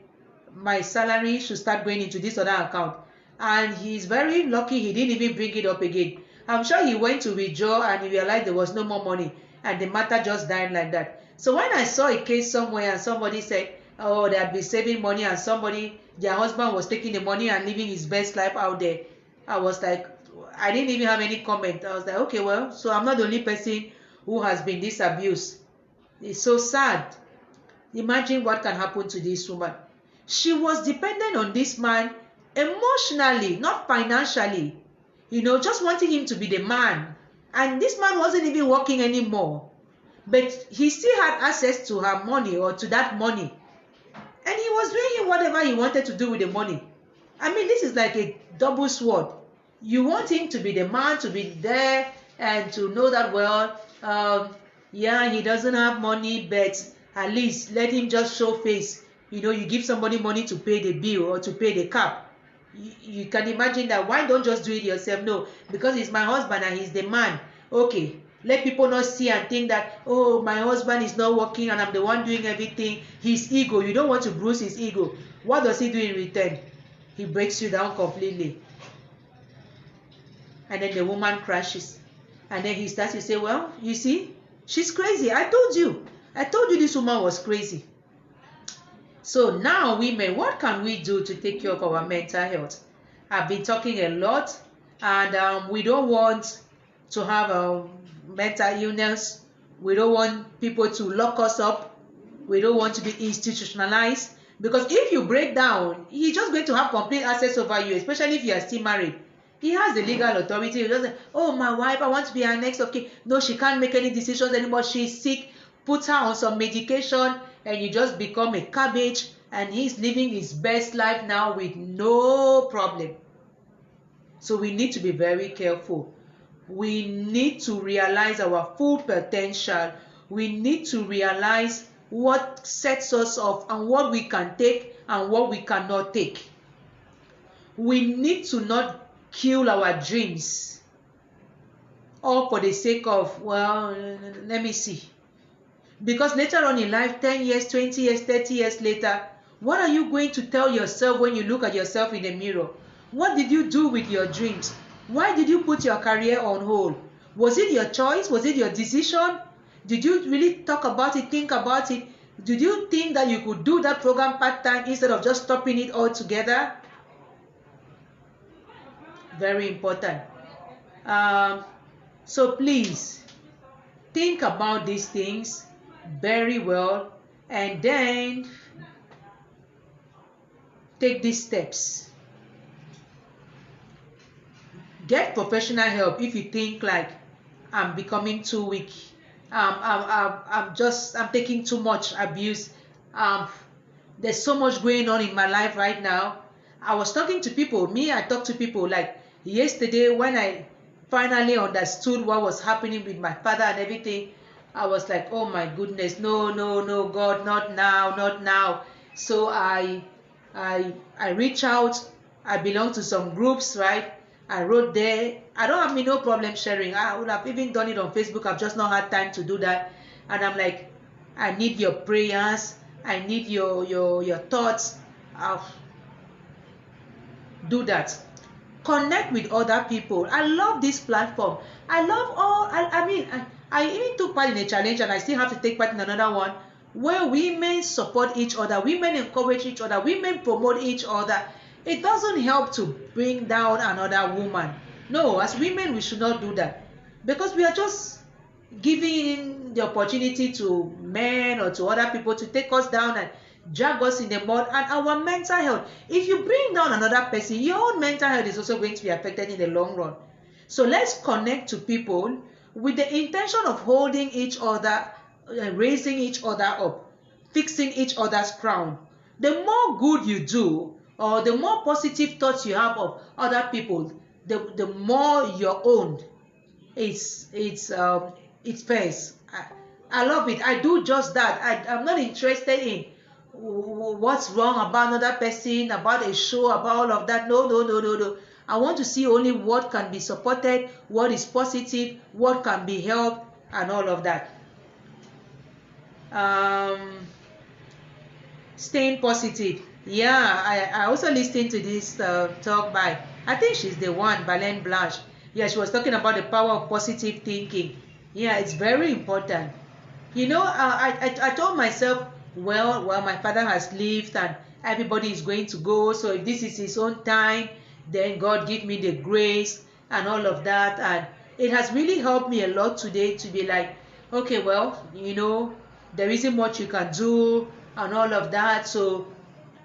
my salary should start going into this other account. And he's very lucky he didn't even bring it up again. I'm sure he went to withdraw and he realized there was no more money, and the matter just died like that. So when I saw a case somewhere and somebody said, oh, they had been saving money, and their husband was taking the money and living his best life out there, I was like, I didn't even have any comment. I was like, okay, well, so I'm not the only person who has been this abused. It's so sad. Imagine what can happen to this woman. She was dependent on this man emotionally, not financially. Just wanting him to be the man. And this man wasn't even working anymore. But he still had access to her money, or to that money. And he was doing whatever he wanted to do with the money. I mean, this is like a double sword. You want him to be the man, to be there, and to know that, well, yeah, he doesn't have money, but at least let him just show face. You give somebody money to pay the bill or to pay the cab. You can imagine that. Why don't just do it yourself? No, because he's my husband and he's the man. Okay, let people not see and think that, oh, my husband is not working and I'm the one doing everything. His ego, you don't want to bruise his ego. What does he do in return? He breaks you down completely. And then the woman crashes. And then he starts to say, well, you see, she's crazy. I told you this woman was crazy. So now, women, what can we do to take care of our mental health? I've been talking a lot, and we don't want to have a mental illness. We don't want people to lock us up. We don't want to be institutionalized, because if you break down, he's just going to have complete access over you, especially if you are still married. He has the legal authority. He doesn't, oh, my wife, I want to be her next of kin. No, she can't make any decisions anymore. She's sick. Put her on some medication, and you just become a cabbage, and he's living his best life now with no problem. So we need to be very careful. We need to realize our full potential. We need to realize what sets us off and what we can take and what we cannot take. We need to not kill our dreams, all for the sake of, well, let me see. Because later on in life, 10 years, 20 years, 30 years later, what are you going to tell yourself when you look at yourself in the mirror? What did you do with your dreams? Why did you put your career on hold? Was it your choice? Was it your decision? Did you really talk about it, think about it? Did you think that you could do that program part-time instead of just stopping it altogether? Very important. So please, think about these things very well, and then take these steps. Get professional help if you think like, I'm becoming too weak, I'm taking too much abuse, there's so much going on in my life right now. I was talking to people, I talk to people like yesterday when I finally understood what was happening with my father and everything. I was like, oh my goodness, no, God, not now. So I reach out. I belong to some groups, right? I wrote there. I don't have no problem sharing. I would have even done it on Facebook. I've just not had time to do that. And I'm like, I need your prayers. I need your thoughts. Do that. Connect with other people. I love this platform. I love all. I mean, I even took part in a challenge, and I still have to take part in another one where women support each other, women encourage each other, women promote each other. It doesn't help to bring down another woman. No, as women, we should not do that, because we are just giving the opportunity to men or to other people to take us down and drag us in the mud. And our mental health, if you bring down another person, your own mental health is also going to be affected in the long run. So let's connect to people with the intention of holding each other, raising each other up, fixing each other's crown. The more good you do, or the more positive thoughts you have of other people, the more your own it's fails. I love it. I do just that. I'm not interested in what's wrong about another person, about a show, about all of that. No. I want to see only what can be supported, what is positive, what can be helped, and all of that. Staying positive. Yeah, I also listened to this talk by, I think she's the one, Balen Blanche. Yeah, she was talking about the power of positive thinking. Yeah, it's very important. You know, I told myself, well, my father has lived and everybody is going to go. So if this is his own time, then God give me the grace and all of that. And it has really helped me a lot today to be like, okay, well, you know, there isn't much you can do and all of that. So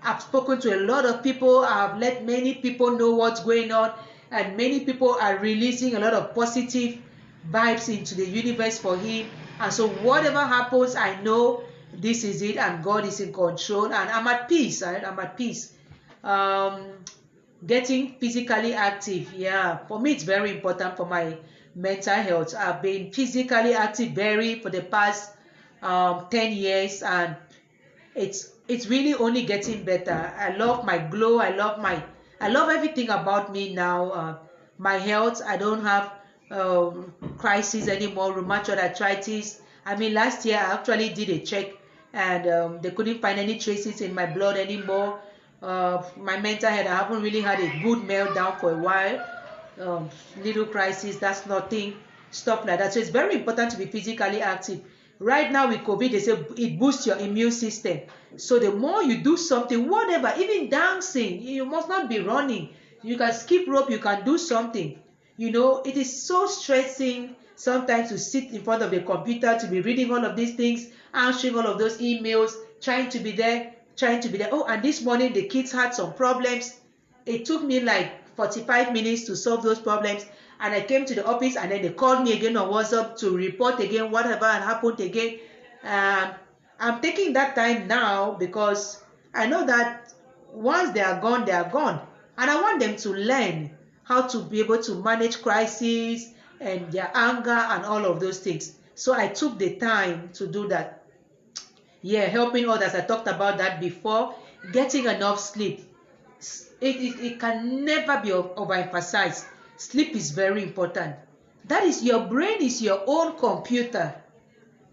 I've spoken to a lot of people. I've let many people know what's going on. And many people are releasing a lot of positive vibes into the universe for him. And so whatever happens, I know this is it and God is in control and I'm at peace. Right? I'm at peace. Getting physically active. Yeah, for me it's very important for my mental health. I've been physically active for the past 10 years and it's really only getting better. I love my glow. I love everything about me now. My health, I don't have crisis anymore, rheumatoid arthritis. I mean, last year I actually did a check and they couldn't find any traces in my blood anymore. My mental health, I haven't really had a good meltdown for a while. Little crisis, that's nothing, stuff like that. So it's very important to be physically active. Right now with COVID, they say it boosts your immune system. So the more you do something, whatever, even dancing, you must not be running. You can skip rope, you can do something. You know, it is so stressing sometimes to sit in front of the computer, to be reading all of these things, answering all of those emails, trying to be there. Oh, and this morning the kids had some problems. It took me like 45 minutes to solve those problems. And I came to the office and then they called me again on WhatsApp to report again whatever had happened again. I'm taking that time now because I know that once they are gone, they are gone. And I want them to learn how to be able to manage crises and their anger and all of those things. So I took the time to do that. Yeah, helping others. I talked about that before. Getting enough sleep. It can never be overemphasized. Sleep is very important. That is, your brain is your own computer.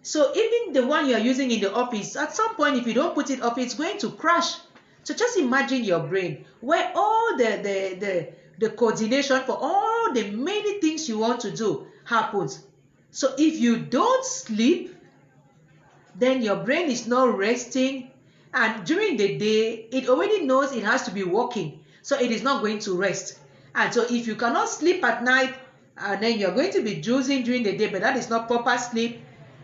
So even the one you are using in the office, at some point if you don't put it up, it's going to crash. So just imagine your brain where all the coordination for all the many things you want to do happens. So if you don't sleep, then your brain is not resting, and during the day it already knows it has to be working, so it is not going to rest. And so if you cannot sleep at night, then you're going to be dozing during the day, but that is not proper sleep,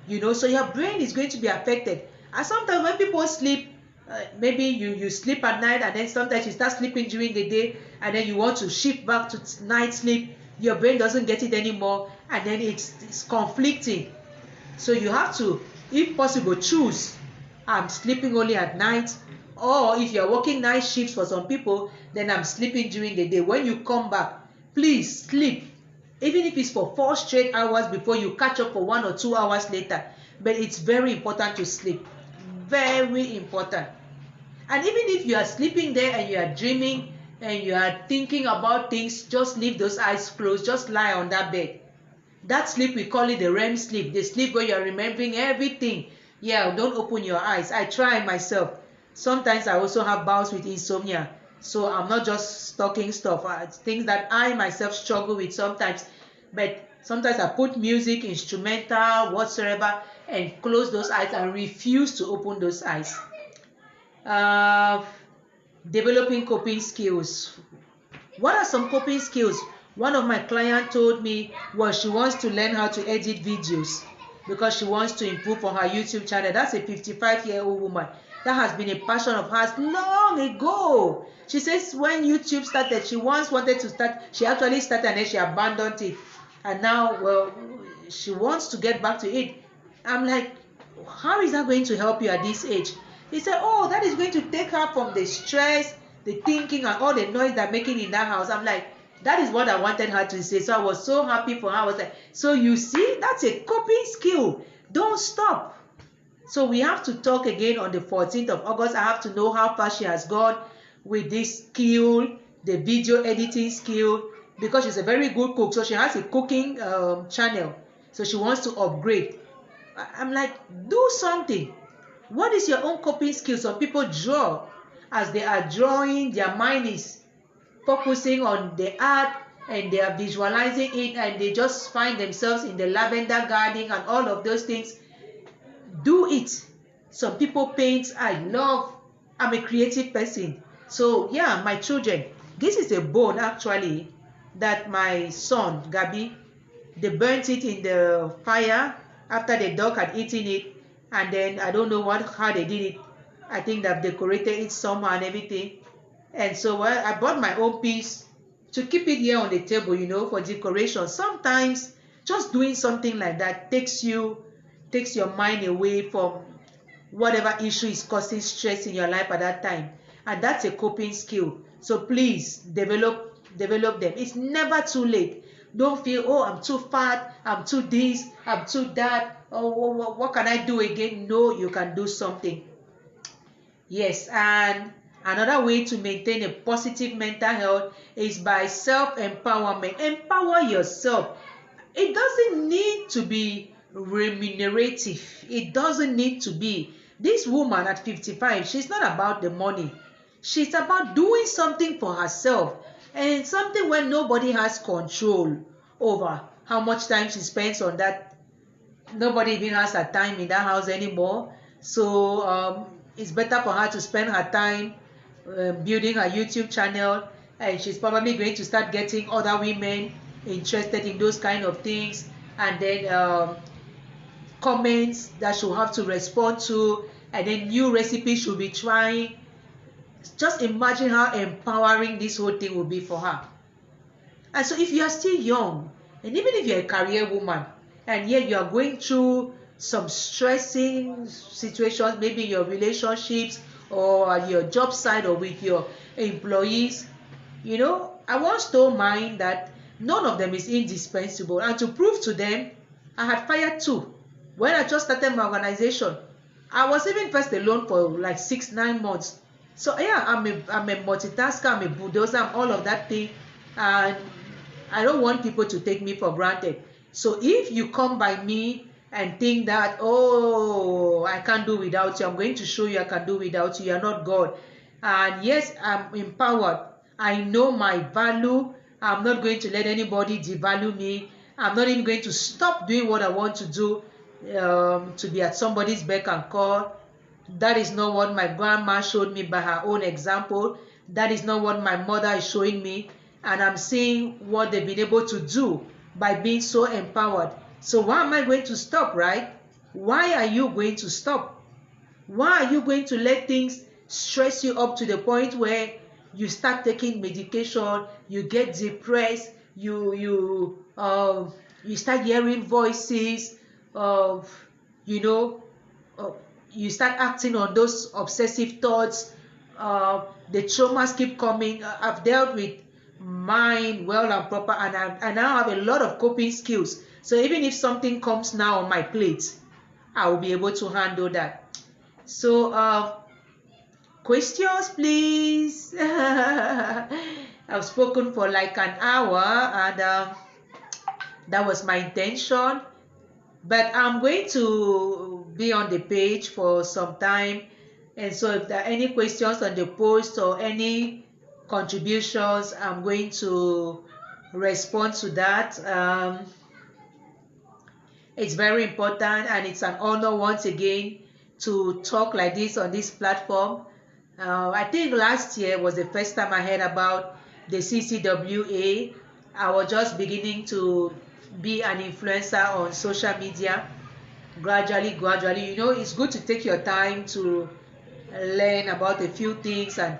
you know. So your brain is going to be affected. And sometimes when people sleep, maybe you sleep at night and then sometimes you start sleeping during the day and then you want to shift back to night sleep, your brain doesn't get it anymore, and then it's conflicting. So you have to, if possible, choose I'm sleeping only at night, or if you're working night shifts for some people, then I'm sleeping during the day. When you come back, please sleep, even if it's for 4 straight hours before you catch up for 1 or 2 hours later. But it's very important to sleep, very important. And even if you are sleeping there and you are dreaming and you are thinking about things, just leave those eyes closed, just lie on that bed. That sleep, we call it the REM sleep, the sleep where you are remembering everything. Yeah, don't open your eyes. I try myself. Sometimes I also have bouts with insomnia. So I'm not just talking stuff. Things that I myself struggle with sometimes. But sometimes I put music, instrumental, whatsoever, and close those eyes and refuse to open those eyes. Uh, Developing coping skills. What are some coping skills? One of my clients told me was she wants to learn how to edit videos because she wants to improve on her YouTube channel. That's a 55-year-old woman. That has been a passion of hers long ago. She says when YouTube started, she once wanted to start. She actually started and then she abandoned it. And now, well, she wants to get back to it. I'm like, how is that going to help you at this age? He said, oh, that is going to take her from the stress, the thinking, and all the noise they're making in that house. I'm like, that is what I wanted her to say. So I was so happy for her. I was like, so you see, that's a coping skill. Don't stop. So we have to talk again on the 14th of August. I have to know how far she has gone with this skill, the video editing skill, because she's a very good cook. So she has a cooking channel. So she wants to upgrade. I'm like, do something. What is your own coping skill? Some people draw. As they are drawing, their mind is focusing on the art and they are visualizing it and they just find themselves in the lavender garden and all of those things. Do it. Some people paint. I'm a creative person. So yeah, my children, this is a bone actually that my son, Gabi, they burnt it in the fire after the dog had eaten it, and then I don't know how they did it. I think they've decorated it somehow and everything. And so well, I bought my own piece to keep it here on the table, for decoration. Sometimes just doing something like that takes your mind away from whatever issue is causing stress in your life at that time. And that's a coping skill. So please develop them. It's never too late. Don't feel, oh, I'm too fat, I'm too this, I'm too that. Oh, what can I do again? No, you can do something. Yes, and another way to maintain a positive mental health is by self-empowerment. Empower yourself. It doesn't need to be remunerative. It doesn't need to be. This woman at 55, she's not about the money. She's about doing something for herself, and something where nobody has control over how much time she spends on that. Nobody even has her time in that house anymore. So it's better for her to spend her time building her YouTube channel, and she's probably going to start getting other women interested in those kind of things, and then comments that she'll have to respond to, and then new recipes she'll be trying. Just imagine how empowering this whole thing will be for her. And so if you are still young, and even if you're a career woman, and yet you are going through some stressing situations, maybe in your relationships or at your job site or with your employees, I once told mine that none of them is indispensable. And to prove to them, I had fired two. When I just started my organization, I was even first alone for like 6-9 months. So yeah, I'm a multitasker, I'm a bulldozer, I'm all of that thing, and I don't want people to take me for granted. So if you come by me and think that, oh, I can't do without you, I'm going to show you I can do without you. You're not God. And yes, I'm empowered. I know my value. I'm not going to let anybody devalue me. I'm not even going to stop doing what I want to do to be at somebody's beck and call. That is not what my grandma showed me by her own example. That is not what my mother is showing me. And I'm seeing what they've been able to do by being so empowered. So why am I going to stop, right? Why are you going to stop? Why are you going to let things stress you up to the point where you start taking medication, you get depressed, you start hearing voices, you start acting on those obsessive thoughts, the traumas keep coming. I've dealt with mine well and proper, and I now have a lot of coping skills. So even if something comes now on my plate, I will be able to handle that. So questions, please. I've spoken for like an hour, and that was my intention. But I'm going to be on the page for some time. And so if there are any questions on the post or any contributions, I'm going to respond to that. It's very important, and it's an honor once again to talk like this on this platform. I think last year was the first time I heard about the CCWA. I was just beginning to be an influencer on social media. Gradually, it's good to take your time to learn about a few things and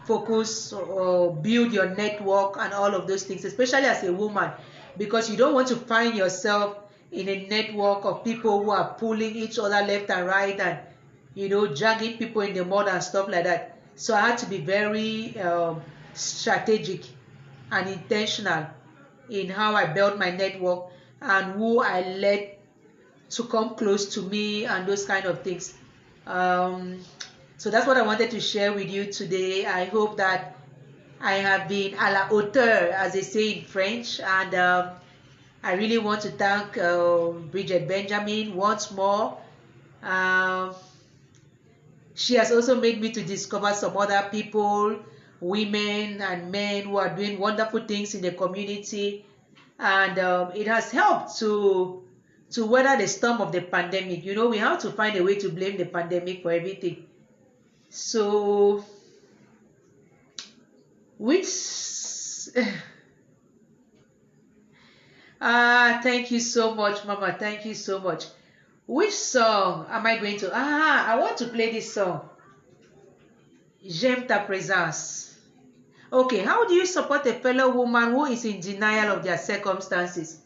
focus or build your network and all of those things, especially as a woman, because you don't want to find yourself in a network of people who are pulling each other left and right and dragging people in the mud and stuff like that. So I had to be very strategic and intentional in how I built my network and who I let to come close to me and those kind of things. So that's what I wanted to share with you today. I hope that I have been à la hauteur, as they say in French, and I really want to thank Bridget Benjamin once more. She has also made me to discover some other people, women and men, who are doing wonderful things in the community, and it has helped to weather the storm of the pandemic. We have to find a way to blame the pandemic for everything. So, thank you so much, Mama. Thank you so much. Which song am I going to? I want to play this song. J'aime ta présence. Okay, how do you support a fellow woman who is in denial of their circumstances?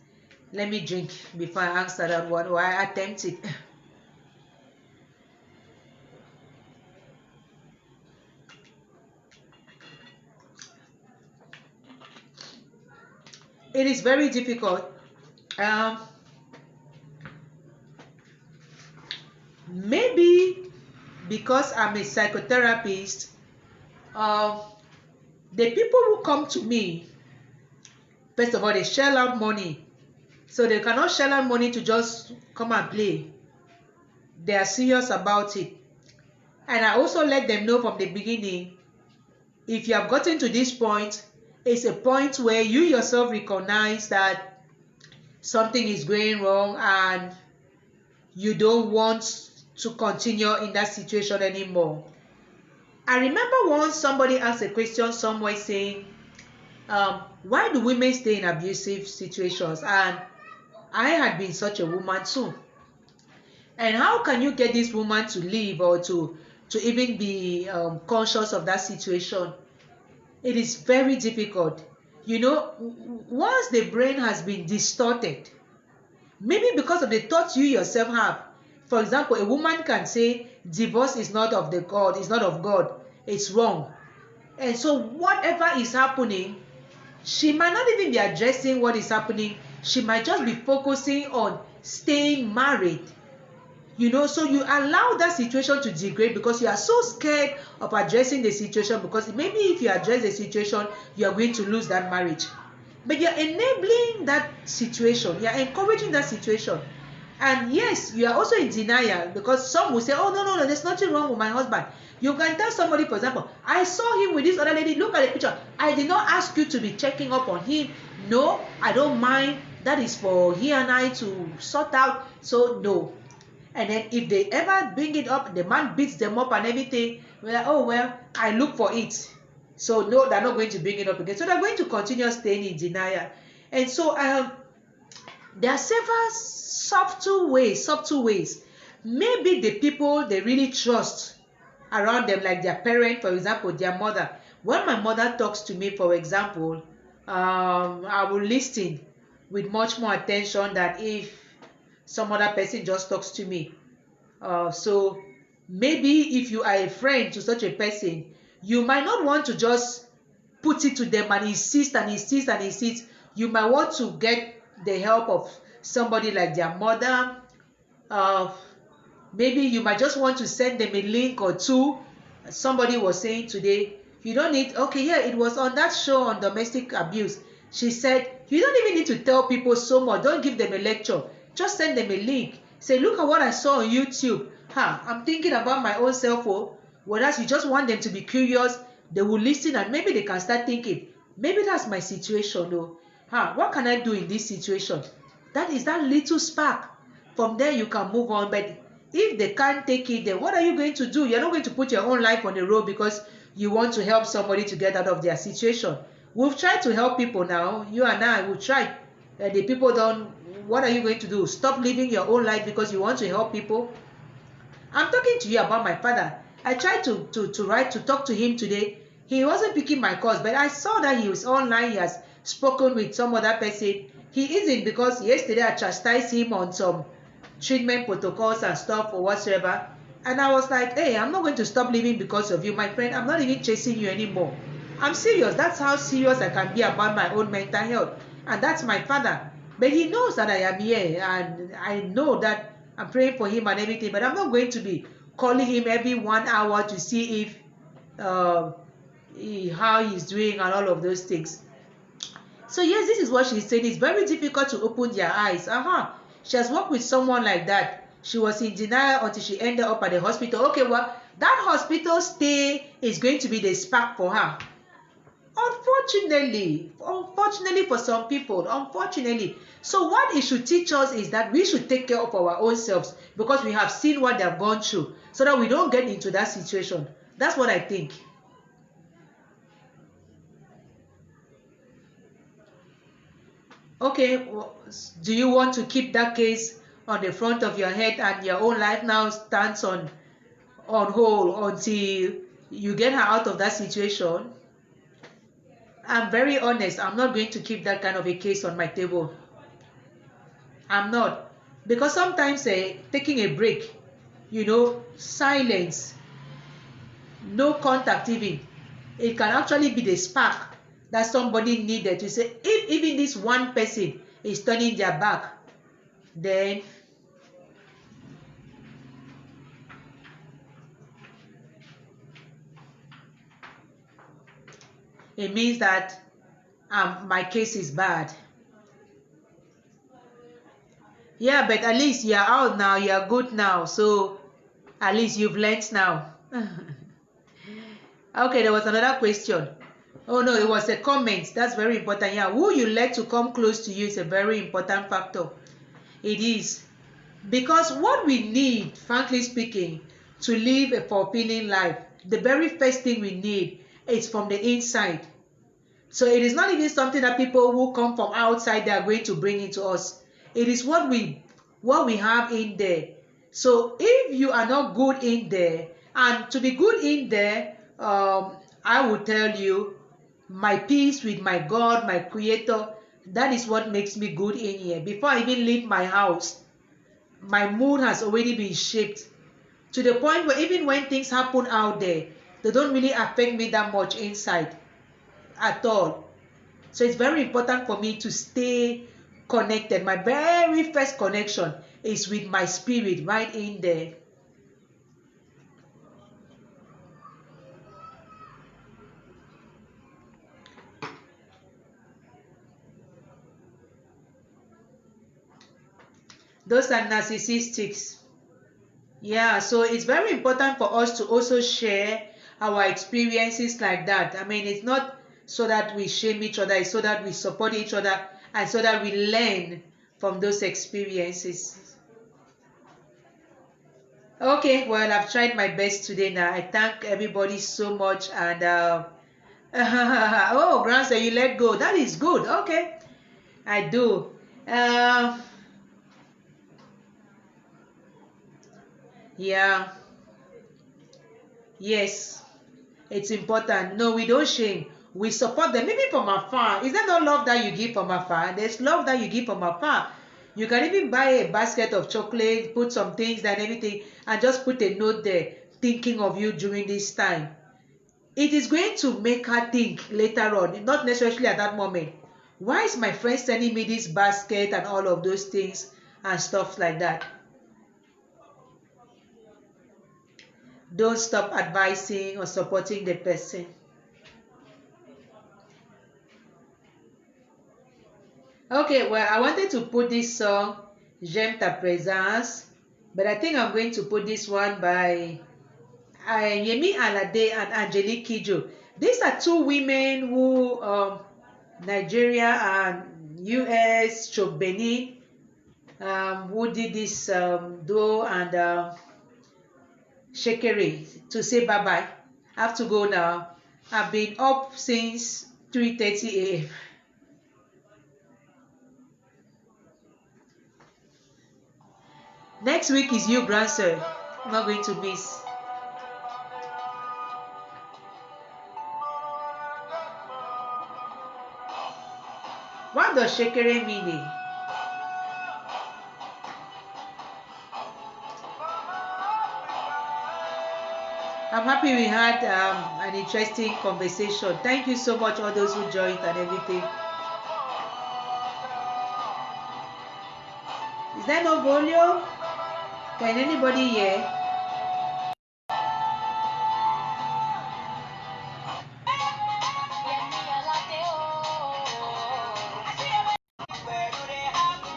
Let me drink before I answer that one, or I attempt it. It is very difficult. Maybe because I'm a psychotherapist, the people who come to me, first of all, they shell out money. So they cannot shell out money to just come and play. They are serious about it. And I also let them know from the beginning, if you have gotten to this point, it's a point where you yourself recognize that something is going wrong and you don't want to continue in that situation anymore. I remember once somebody asked a question somewhere saying, why do women stay in abusive situations? And I had been such a woman too. And how can you get this woman to leave or to even be conscious of that situation? It is very difficult. Once the brain has been distorted, maybe because of the thoughts you yourself have. For example, a woman can say divorce is not of God, it's wrong. And so whatever is happening, she might not even be addressing what is happening. She might just be focusing on staying married. So you allow that situation to degrade because you are so scared of addressing the situation, because maybe if you address the situation, you are going to lose that marriage. But you're enabling that situation, you're encouraging that situation. And yes, you are also in denial, because some will say, oh, no, there's nothing wrong with my husband. You can tell somebody, for example, I saw him with this other lady, look at the picture. I did not ask you to be checking up on him. No, I don't mind. That is for he and I to sort out. So no. And then if they ever bring it up, the man beats them up and everything, we're like, oh, well, I look for it. So no, they're not going to bring it up again. So they're going to continue staying in denial. And so there are several subtle ways. Maybe the people they really trust around them, like their parent, for example, their mother. When my mother talks to me, for example, I will listen with much more attention than if some other person just talks to me. So maybe if you are a friend to such a person, you might not want to just put it to them and insist. You might want to get the help of somebody like their mother. Maybe you might just want to send them a link or two. Somebody was saying today, you don't need, okay, yeah, it was on that show on domestic abuse. She said, you don't even need to tell people so much. Don't give them a lecture. Just send them a link. Say, look at what I saw on YouTube. I'm thinking about my own self. Whereas you just want them to be curious, they will listen and maybe they can start thinking, maybe that's my situation. What can I do in this situation? That is that little spark. From there you can move on. But if they can't take it, then what are you going to do? You're not going to put your own life on the road because you want to help somebody to get out of their situation. We've tried to help people now. You and I will try. The people don't. What are you going to do? Stop living your own life because you want to help people? I'm talking to you about my father. I tried to talk to him today. He wasn't picking my calls, but I saw that he was online. He has spoken with some other person. He isn't, because yesterday I chastised him on some treatment protocols and stuff or whatsoever. And I was like, hey, I'm not going to stop living because of you, my friend. I'm not even chasing you anymore. I'm serious. That's how serious I can be about my own mental health. And that's my father. But he knows that I am here, and I know that I'm praying for him and everything, but I'm not going to be calling him every 1 hour to see if how he's doing and all of those things. So yes, this is what she's saying. It's very difficult to open their eyes. She has worked with someone like that. She was in denial until she ended up at the hospital. Okay, well, that hospital stay is going to be the spark for her. Unfortunately for some people, unfortunately. So what it should teach us is that we should take care of our own selves, because we have seen what they have gone through, so that we don't get into that situation. That's what I think. Okay, do you want to keep that case on the front of your head and your own life now stands on hold until you get her out of that situation? I'm very honest. I'm not going to keep that kind of a case on my table. I'm not. Because sometimes taking a break, silence, no contact even, it can actually be the spark that somebody needed to say, if even this one person is turning their back, then it means that my case is bad. Yeah, but at least you're out now, you're good now, so at least you've learned now. Okay, there was another question. Oh no, it was a comment. That's very important. Yeah, who you let to come close to you is a very important factor. It is. Because what we need, frankly speaking, to live a fulfilling life, the very first thing we need is from the inside. So it is not even something that people who come from outside they are going to bring into us. It is what we have in there. So if you are not good in there, and to be good in there, I will tell you, my peace with my God, my Creator, that is what makes me good in here. Before I even leave my house, my mood has already been shaped to the point where even when things happen out there, they don't really affect me that much inside at all. So it's very important for me to stay connected. My very first connection is with my spirit right in there. Those are narcissistics. Yeah, so it's very important for us to also share our experiences like that. I mean, it's not so that we shame each other, it's so that we support each other and so that we learn from those experiences. Okay, well, I've tried my best today now. I thank everybody so much. And oh, grandson, you let go. That is good. Okay, I do. Yeah, yes, it's important. No, we don't shame. We support them, maybe from afar. Is there no love that you give from afar? There's love that you give from afar. You can even buy a basket of chocolate, put some things and everything, and just put a note there, thinking of you during this time. It is going to make her think later on, not necessarily at that moment. Why is my friend sending me this basket and all of those things and stuff like that? Don't stop advising or supporting the person. Okay, well, I wanted to put this song. J'aime ta présence. But I think I'm going to put this one by Yemi Alade and Angelique Kidjo. These are two women who, Nigeria and US, stroke Benin, who did this duo and Shekere to say bye-bye. I have to go now. I've been up since 3:30 a.m. Next week is you, grandson. I'm not going to miss. What does Shekere mean? I'm happy we had an interesting conversation. Thank you so much, all those who joined and everything. Is there no volume? Can anybody hear?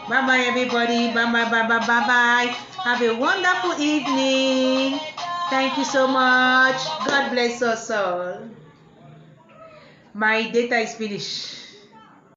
Bye bye everybody. Bye bye bye bye bye bye. Have a wonderful evening. Thank you so much. God bless us all. My data is finished.